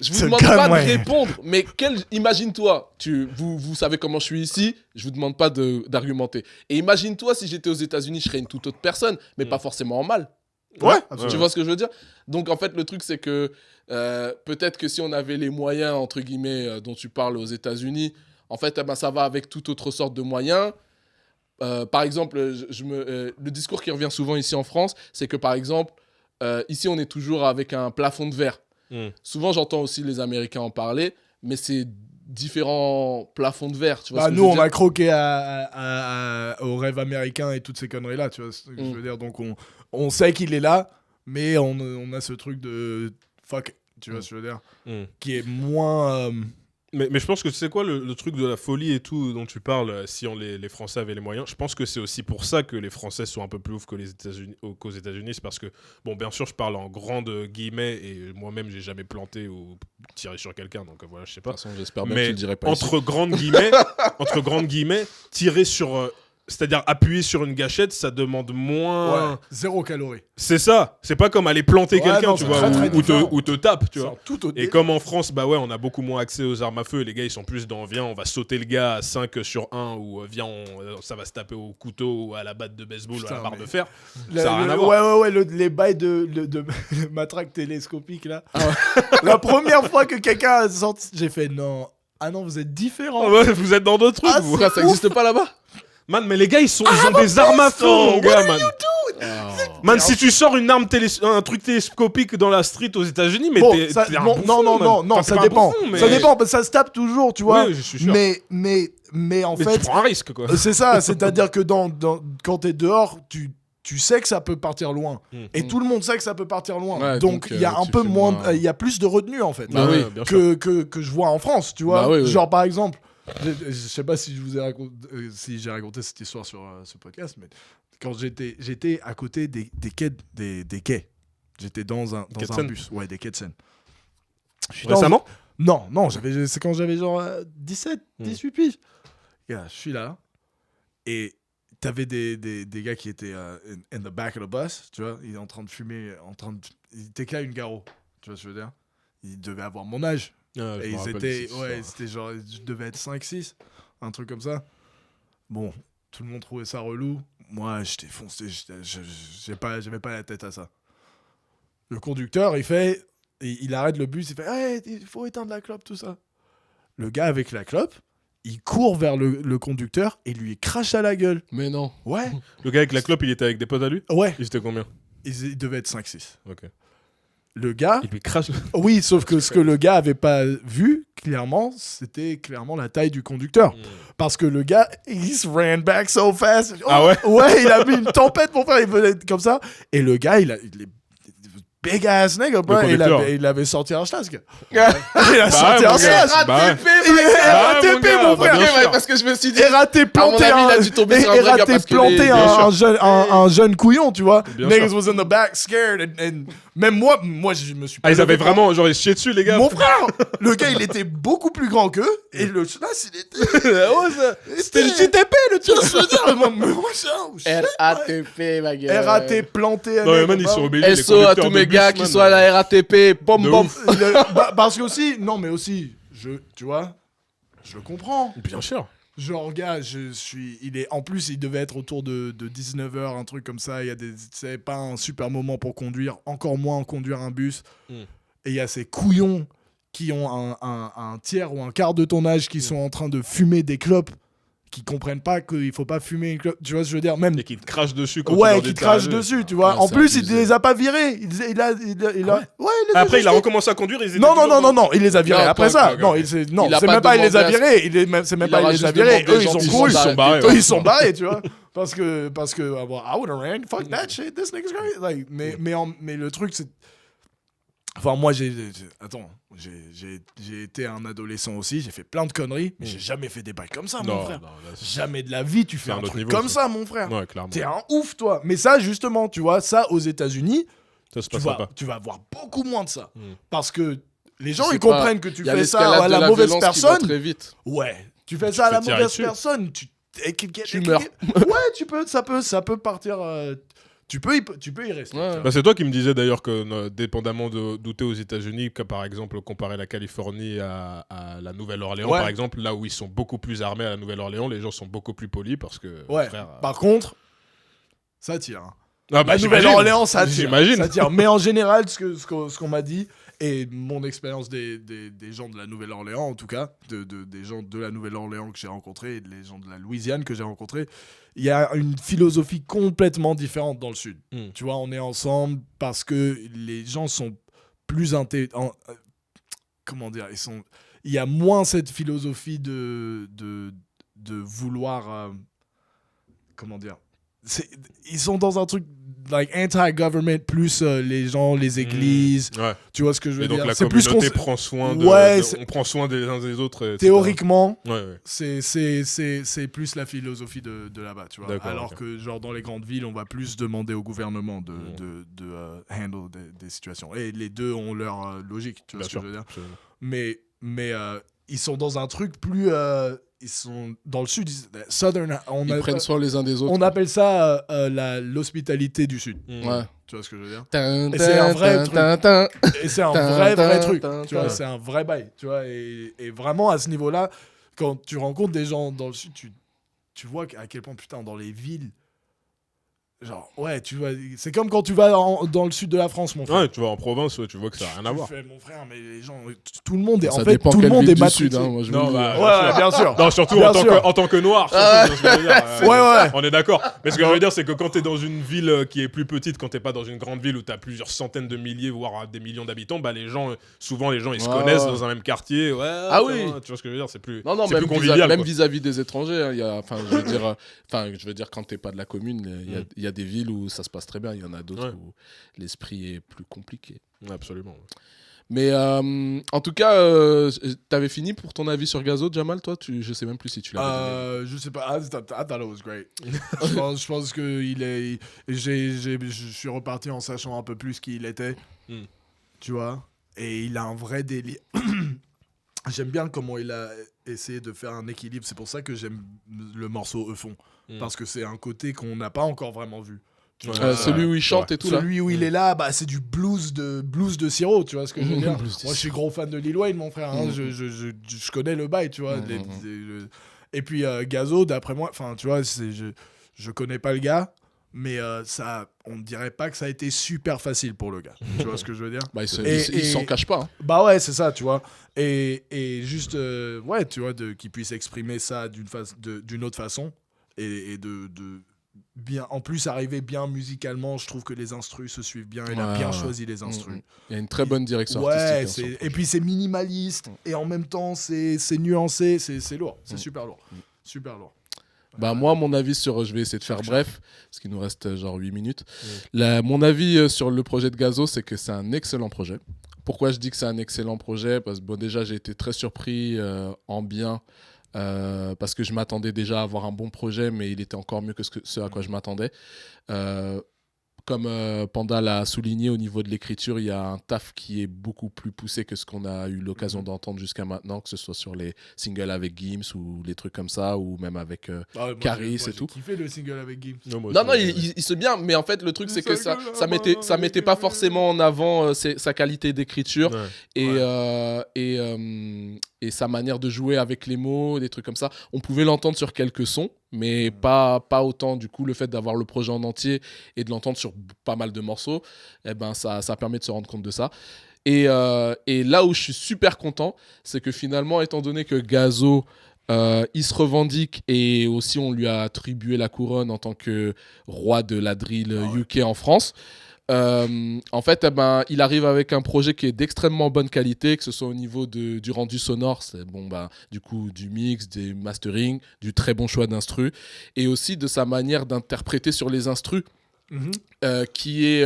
Je vous Ce demande calme, pas de ouais. répondre, mais imagine-toi, vous savez comment je suis ici, je vous demande pas d'argumenter. Et imagine-toi si j'étais aux États-Unis, je serais une toute autre personne, mais pas forcément en mal. Ouais, Tu vois ce que je veux dire? Donc en fait, le truc, c'est que peut-être que si on avait les moyens, entre guillemets, dont tu parles aux États-Unis, en fait, eh ben, ça va avec toute autre sorte de moyens. Par exemple, le discours qui revient souvent ici en France, c'est que par exemple, ici, on est toujours avec un plafond de verre. Souvent, j'entends aussi les Américains en parler, mais c'est différents plafonds de verre. Tu vois Bah, ce que nous, je veux on dire? a croqué au rêve américain et toutes ces conneries-là, tu vois ce que je veux dire. Donc, on sait qu'il est là, mais on a ce truc de fuck, tu vois ce que je veux dire, qui est moins. Mais je pense que tu sais quoi, le truc de la folie et tout dont tu parles, si les Français avaient les moyens, je pense que c'est aussi pour ça que les Français sont un peu plus ouf que qu'aux États-Unis. C'est parce que, bon, bien sûr, je parle en grandes guillemets et moi-même, j'ai jamais planté ou tiré sur quelqu'un, donc voilà, je sais De pas. toute façon, j'espère bien Mais que tu le dirais pas ici. entre grandes guillemets, tirer sur. C'est-à-dire appuyer sur une gâchette, ça demande moins. Ouais, 0 calories. C'est ça. C'est pas comme aller planter Ouais, quelqu'un, non, tu c'est vois, très, très différent. ou te tape, tu C'est vois. tout au Et début. comme en France, bah ouais, on a beaucoup moins accès aux armes à feu. Et les gars, ils sont plus dans viens, on va sauter le gars à 5 sur 1 ou viens, ça va se taper au couteau ou à la batte de baseball ou à Putain, la barre mais- de fer. Le- Ça a rien le- à voir. Ouais, les bails de matraque télescopique là. La première fois que quelqu'un a sorti, j'ai fait non. Ah non, vous êtes différents. Ouais, vous êtes dans d'autres trucs, Ah, vous. Pourquoi ça existe pas là-bas? Man, mais les gars, ils ont des armes à feu, mon gars, man. Oh. Man, si tu sors un truc télescopique dans la street aux États-Unis, mais Bon, t'es ça- un non, bouffon, non, man. non, non, Enfin, ça t'es pas un dépend. bouffon, mais- Ça dépend, parce que ça se tape toujours, tu vois. Oui, je suis sûr. Mais en Mais fait, tu prends un risque, quoi. c'est ça, c'est-à-dire que quand t'es dehors, tu sais que ça peut partir loin. Et tout le monde sait que ça peut partir loin. Ouais, donc donc, il y a un tu peu fais moins, moins- il y a plus de retenue en fait. Bah oui, bien sûr. que je vois en France, tu vois. Bah oui, oui. Genre par exemple, je sais pas si je vous ai raconté, si j'ai raconté cette histoire sur ce podcast, mais quand j'étais à côté des quais. J'étais dans un Quai de Seine. bus, ouais, des quais de Seine. Je suis dans- Récemment Non, c'est quand j'avais genre 17, 18 piges. Yeah, je suis là. Et t'avais des gars qui étaient in the back of the bus, tu vois, ils étaient en train de fumer, ils étaient qu'à une garrot, tu vois ce que je veux dire. Ils devaient avoir mon âge. Ah, je Et me ils rappelle étaient, de cette ouais, histoire. c'était genre, je devais être 5-6, un truc comme ça. Bon, tout le monde trouvait ça relou. Moi, j'étais foncé, j'avais pas la tête à ça. Le conducteur, il arrête le bus, il fait, hey, il faut éteindre la clope, tout ça. Le gars avec la clope, il court vers le conducteur et lui crache à la gueule. Mais non. Ouais, Le gars avec la clope, il était avec des potes à lui ouais, Ils étaient combien il devait être 5-6. Ok. Le gars, Il lui crache. oui, sauf que ce que le gars avait pas vu, clairement, c'était clairement la taille du conducteur. Parce que le gars, il se ran back so fast. Oh, Ah ouais Ouais, il a mis une tempête pour faire, il venait être comme ça. Et le gars, il est big ass nigga, bro. Le Il conducteur. avait sorti un schlasque. Il a sorti ouais, un mon gars. schlasque. Bah ouais. RATP, Il est Bah ouais, mon RATP, gars, mon bah frère. bien sûr. parce que je me suis dit. RAT planté avis, il a dû tomber sur un vrai gars parce que planté les- bien sûr. un jeune couillon, tu vois. Bien Niggas sûr. was in the back, scared. And même moi, je me suis pas Ah, ils avaient levé pour- vraiment, genre, ils se chiaient dessus, les gars. Mon frère, le gars, il était beaucoup plus grand qu'eux. Et le schlasque, il était... C'était le JTP, le Tu vois ce que je veux dire? Mais moi, c'est un shit. RATP, ma gueule. RAT planté. Non, mais mec, man, ils bah. sont obligés. les SO à conducteurs tous de mes bus, gars qui man. sont à la RATP. Pom De pom. ouf. Parce que aussi, non, mais aussi, tu vois, je le comprends. Bien sûr. Genre, gars, en plus, il devait être autour de 19h, un truc comme ça. C'est pas un super moment pour conduire, encore moins conduire un bus. Mm. Et il y a ces couillons qui ont un tiers ou un quart de ton âge qui sont en train de fumer des clopes, qui comprennent pas qu'il faut pas fumer une clope. Tu vois ce que je veux dire? Même Et qui te crachent dessus quand tu ouais, leur qui dis te crache t'arrêtes. dessus, tu vois. Ouais, En c'est plus, il abusé. les a pas virés. Ouais, il les a Après, il juste a dit. recommencé à conduire. Ils étaient Non, toujours non, il les a virés Non, après ok, ça. ok, Non, ok. c'est Il a c'est pas même pas il les a demandé à- virés. C'est même Il pas leur a il les a juste virés. demandé Eux, ils ont gentiment couru. Ils sont barrés. Eux, Ouais. ils sont barrés, tu vois. Parce que well, I would have ran. Fuck that shit. This nigga's great. Like, mais le truc, c'est. Enfin, moi, attends, j'ai été un adolescent aussi, j'ai fait plein de conneries, mais j'ai jamais fait des bails comme ça, mon Non, frère. non, là, c'est- Jamais de la vie, tu fais un un autre truc niveau, comme ça. ça, mon frère. Ouais, clairement. T'es un ouf, toi. Mais ça, justement, tu vois, ça, aux États-Unis, Ça se tu passera vas, pas. tu vas voir beaucoup moins de ça. Mm. Parce que les gens, C'est ils comprennent que tu Il y a fais ça l'escalade à de la mauvaise violence qui va personne. très vite. Ouais. Tu fais ça à te la fais tirer mauvaise dessus. personne, Tu meurs. Ouais, ça peut partir. Tu peux y rester. Ouais. Bah, c'est toi qui me disais d'ailleurs que, dépendamment d'où t'es aux États-Unis, que par exemple, comparer la Californie à la Nouvelle-Orléans, Ouais. par exemple, là où ils sont beaucoup plus armés à la Nouvelle-Orléans, les gens sont beaucoup plus polis parce que. Ouais. frère, Par contre, ça tire. Hein. ah, bah, La j'imagine. Nouvelle-Orléans, ça tire. J'imagine. Ça tire. Mais en général, ce qu'on m'a dit, et mon expérience des gens de la Nouvelle-Orléans, en tout cas, des gens de la Nouvelle-Orléans que j'ai rencontrés, et des gens de la Louisiane que j'ai rencontrés, il y a une philosophie complètement différente dans le Sud. Mm. Tu vois, on est ensemble parce que les gens sont plus comment dire, il y a moins cette philosophie de vouloir comment dire, ils sont dans un truc like anti-government plus les gens, les églises. Ouais. Tu vois ce que je veux Et donc dire? la C'est plus communauté prend soin on prend soin des uns des autres. etc. théoriquement, Ouais. c'est plus la philosophie de là-bas, tu vois. D'accord, Alors ok. que genre dans les grandes villes, on va plus demander au gouvernement de handle des situations. Et les deux ont leur logique, tu vois Bien ce sûr. que je veux dire. Absolument. Mais ils sont dans un truc plus ils sont dans le sud, southern. Ils prennent soin les uns des autres. On appelle ça l'hospitalité du sud. Ouais. Tu vois ce que je veux dire? Et c'est un vrai truc. Et c'est un vrai truc. Tu vois, c'est un vrai bail. Tu vois, et vraiment à ce niveau-là, quand tu rencontres des gens dans le sud, tu vois à quel point putain dans les villes. Genre, ouais, tu vois, c'est comme quand tu vas dans le sud de la France, mon frère. Ouais, tu vas en province, ouais, tu vois que ça n'a rien à voir. Tu fais, mon frère, mais les gens, tout le monde est, ça en fait, dépend tout le quelle monde ville est du matrixé. sud, hein, moi je Non, vous le dis. bah, Ouais, bien sûr. Non, surtout Bien en sûr. tant que noir. Surtout, tu vois ce que je veux dire. Ouais. On est d'accord. Mais ce que je veux dire, c'est que quand t'es dans une ville qui est plus petite, quand t'es pas dans une grande ville où t'as plusieurs centaines de milliers, voire des millions d'habitants, bah souvent les gens ils se connaissent dans un même quartier. Ouais. Ah oui. Tu vois ce que je veux dire, c'est plus. Non, c'est même, plus convivial. même quoi. vis-à-vis des étrangers. Hein, je veux dire, quand t'es pas de la commune, il y a des villes où ça se passe très bien. Il y en a d'autres où l'esprit est plus compliqué. Absolument. Ouais. Mais en tout cas, t'avais fini pour ton avis sur Gazo, Jamal, toi je sais même plus si tu l'avais donné. Je sais pas. I thought it was great. je pense que je suis reparti en sachant un peu plus qui il était. Tu vois. Et il a un vrai délire. J'aime bien comment il a essayé de faire un équilibre. C'est pour ça que j'aime le morceau Euphon. Parce que c'est un côté qu'on n'a pas encore vraiment vu. Celui où il chante et tout là. Celui où il est là, bah, c'est du blues de Siro, tu vois ce que je veux dire. Moi, je suis gros fan de Lil Wayne, mon frère. Hein. Je connais le bail, tu vois. Et puis Gazo, d'après moi, enfin, tu vois, je connais pas le gars, mais on ne dirait pas que ça a été super facile pour le gars. Tu vois ce que je veux dire. Bah, il s'en cache pas. Hein. Bah ouais, c'est ça, tu vois. Et juste, ouais, tu vois, qu'il puisse exprimer ça d'une autre façon et de bien, en plus arriver bien musicalement, je trouve que les instrus se suivent bien. Il a bien choisi les instrus. Il y a une très bonne direction artistique. Et puis c'est minimaliste et en même temps c'est nuancé, c'est lourd, c'est super lourd. Super lourd. Bah moi, mon avis sur... Je vais essayer de faire bref, parce qu'il nous reste genre 8 minutes. Mon avis sur le projet de Gazo, c'est que c'est un excellent projet. Pourquoi je dis que c'est un excellent projet ? Parce que bon, déjà, j'ai été très surpris en bien, parce que je m'attendais déjà à avoir un bon projet, mais il était encore mieux que ce à quoi je m'attendais. Comme Panda l'a souligné, au niveau de l'écriture, il y a un taf qui est beaucoup plus poussé que ce qu'on a eu l'occasion d'entendre jusqu'à maintenant, que ce soit sur les singles avec Gims ou les trucs comme ça, ou même avec Caris et tout. J'ai kiffé le single avec Gims. Non, il se bien, mais en fait, le truc, c'est que ça mettait pas forcément en avant sa qualité d'écriture et sa manière de jouer avec les mots, des trucs comme ça. On pouvait l'entendre sur quelques sons, mais pas autant. Du coup, le fait d'avoir le projet en entier et de l'entendre sur pas mal de morceaux, eh ben, ça permet de se rendre compte de ça. Et là où je suis super content, c'est que finalement, étant donné que Gazo, il se revendique et aussi on lui a attribué la couronne en tant que roi de la drill UK en France, en fait, il arrive avec un projet qui est d'extrêmement bonne qualité, que ce soit au niveau du rendu sonore, c'est du coup du mix, des mastering, du très bon choix d'instru, et aussi de sa manière d'interpréter sur les instrus. Qui est,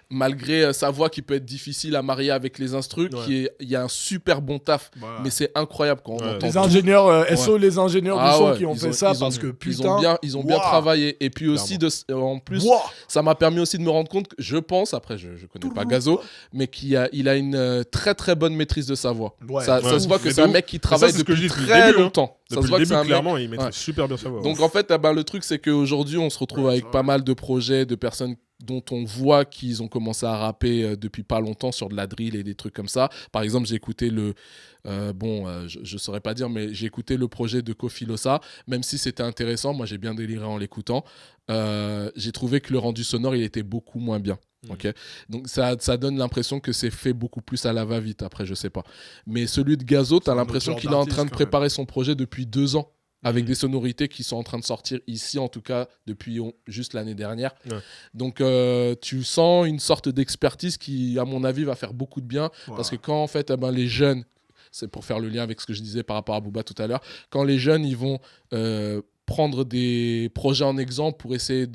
malgré sa voix qui peut être difficile à marier avec les instrus, il y a un super bon taf, mais c'est incroyable quand on entend les ingénieurs les ingénieurs du son qui ont fait ça, parce que putain ils ont bien travaillé. Et puis aussi en plus ça m'a permis aussi de me rendre compte que, je pense, après je connais pas Gazo, mais il a une très très bonne maîtrise de sa voix. Ça se voit que c'est un mec qui travaille depuis très longtemps. Depuis le début, clairement, il maîtrise super bien sa voix. Donc en fait, le truc, c'est qu'aujourd'hui, on se retrouve avec pas mal de projets, de personnes dont on voit qu'ils ont commencé à rapper depuis pas longtemps sur de la drill et des trucs comme ça. Par exemple, j'ai écouté je saurais pas dire, mais j'ai écouté le projet de Kofi Losa, même si c'était intéressant, moi j'ai bien déliré en l'écoutant. J'ai trouvé que le rendu sonore, il était beaucoup moins bien. Okay. Donc ça donne l'impression que c'est fait beaucoup plus à la va-vite, après je sais pas. Mais celui de Gazo, t'as l'impression qu'il est en train de préparer son projet depuis 2 ans, avec des sonorités qui sont en train de sortir ici, en tout cas depuis juste l'année dernière. Donc tu sens une sorte d'expertise qui, à mon avis, va faire beaucoup de bien, parce que quand en fait les jeunes, c'est pour faire le lien avec ce que je disais par rapport à Booba tout à l'heure, quand les jeunes ils vont prendre des projets en exemple pour essayer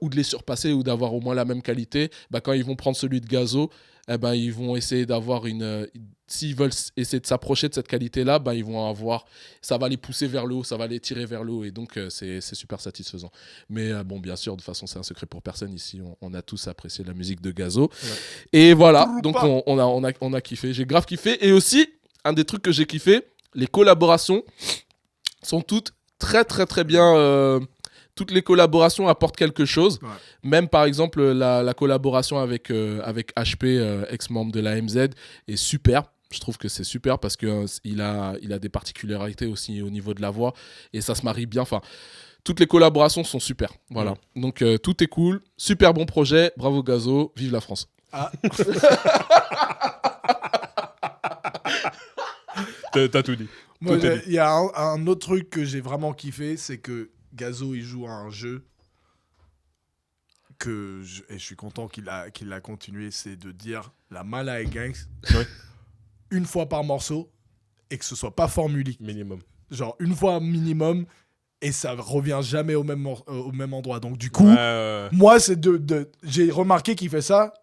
ou de les surpasser ou d'avoir au moins la même qualité, quand ils vont prendre celui de Gazo, ils vont essayer d'avoir s'ils veulent essayer de s'approcher de cette qualité-là, ils vont avoir... Ça va les pousser vers le haut, ça va les tirer vers le haut. Et donc, c'est super satisfaisant. Mais bien sûr, de toute façon, c'est un secret pour personne. Ici, on a tous apprécié la musique de Gazo. Ouais. Et voilà, donc on a kiffé. J'ai grave kiffé. Et aussi, un des trucs que j'ai kiffé, les collaborations sont toutes très, très, très bien... toutes les collaborations apportent quelque chose. Ouais. Même, par exemple, la collaboration avec HP, ex-membre de la MZ, est super. Je trouve que c'est super parce qu'il a des particularités aussi au niveau de la voix et ça se marie bien. Enfin, toutes les collaborations sont super. Voilà. Donc, tout est cool. Super bon projet. Bravo Gazo. Vive la France. Ah. T'as tout dit. Il y a un autre truc que j'ai vraiment kiffé, c'est que Gazo, il joue à un jeu et je suis content qu'il a continué, c'est de dire la Mala et Gangs une fois par morceau et que ce soit pas formulique. Minimum. Genre une fois minimum et ça revient jamais au même endroit. Donc du coup, moi, c'est j'ai remarqué qu'il fait ça.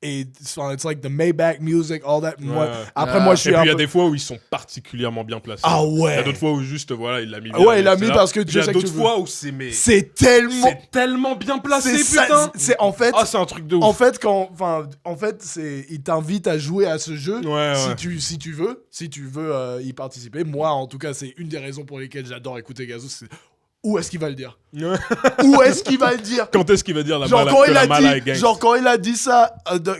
Et it's like the Maybach music, all that. Moi, après, moi, je suis. Et puis, il y a des fois où ils sont particulièrement bien placés. Ah ouais. Il y a d'autres fois où juste, voilà, il l'a mis. Ouais, il l'a mis parce que tu sais que. Il y a d'autres fois où c'est. C'est tellement bien placé, putain. C'est en fait. Ah, c'est un truc de ouf. En fait, il t'invite à jouer à ce jeu si tu veux y participer. Moi, en tout cas, c'est une des raisons pour lesquelles j'adore écouter Gazo. C'est où est-ce qu'il va le dire? Où est-ce qu'il va le dire? Quand est-ce qu'il va dire la Mala est gang? Genre quand il a dit ça,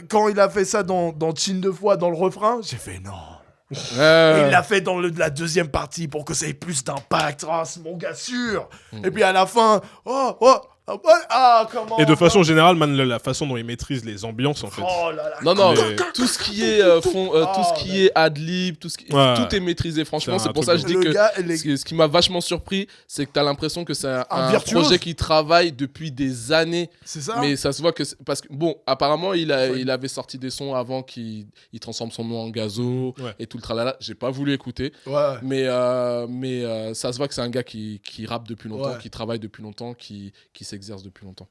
quand il a fait ça dans Chin 2 fois dans le refrain, j'ai fait non. Et il l'a fait dans la deuxième partie pour que ça ait plus d'impact. Oh, c'est mon gars sûr. Et puis à la fin, comment? Et de façon générale, man, la façon dont il maîtrise les ambiances, en fait. Oh là là. Non, tout ce qui est tout ce qui est ad-lib, tout est maîtrisé. Franchement, c'est pour ça que je dis que ce qui m'a vachement surpris, c'est que t'as l'impression que c'est un projet qui travaille depuis des années. C'est ça. Mais ça se voit que parce que apparemment, il avait sorti des sons avant qu'il transforme son nom en Gazo et tout le tralala. J'ai pas voulu écouter. Ouais. Mais ça se voit que c'est un gars qui rappe depuis longtemps, qui travaille depuis longtemps, qui s'exerce depuis longtemps.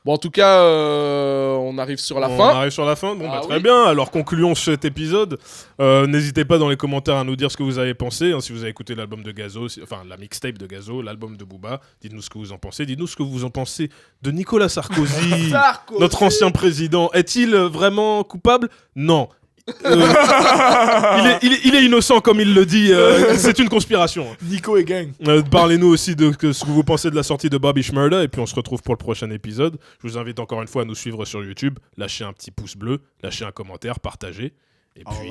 Bon, en tout cas, on arrive sur la fin. On arrive sur la fin. Bon, très bien. Alors, concluons cet épisode. N'hésitez pas dans les commentaires à nous dire ce que vous avez pensé. Si vous avez écouté l'album de Gazo, enfin la mixtape de Gazo, l'album de Booba, dites-nous ce que vous en pensez. Dites-nous ce que vous en pensez de Nicolas Sarkozy, notre ancien président. Est-il vraiment coupable? Non. Il est innocent comme il le dit. C'est une conspiration. Nico et gang. Parlez-nous aussi de ce que vous pensez de la sortie de Bobby Shmurda et puis on se retrouve pour le prochain épisode. Je vous invite encore une fois à nous suivre sur YouTube. Lâchez un petit pouce bleu, lâchez un commentaire, partagez. Et puis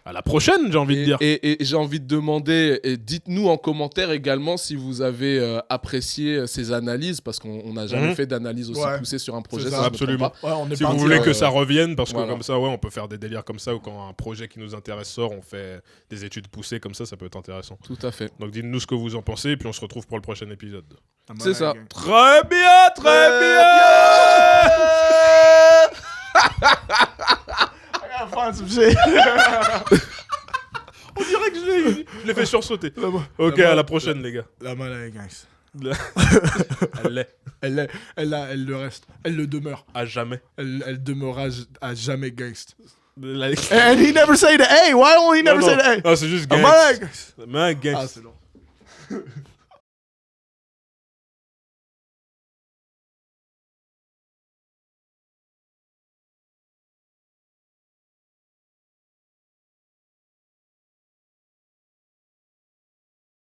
à la prochaine, j'ai envie de dire. Et j'ai envie de demander, dites-nous en commentaire également si vous avez apprécié ces analyses, parce qu'on n'a jamais fait d'analyse aussi poussée sur un projet. Ça, absolument. Si vous voulez que ça revienne, parce que comme ça, on peut faire des délires comme ça, ou quand un projet qui nous intéresse sort, on fait des études poussées comme ça peut être intéressant. Tout à fait. Donc dites-nous ce que vous en pensez, et puis on se retrouve pour le prochain épisode. C'est ça. Très bien, très bien. On dirait que je l'ai fait sursauter. Ok, à la prochaine, les gars. La Mala est gangsta. Elle le reste. Elle le demeure. À jamais. Elle demeurera à jamais gangsta. And he never say the A. Why don't he never say the A? Ah, c'est juste gangsta. La Mala est gangsta. Ah, c'est long.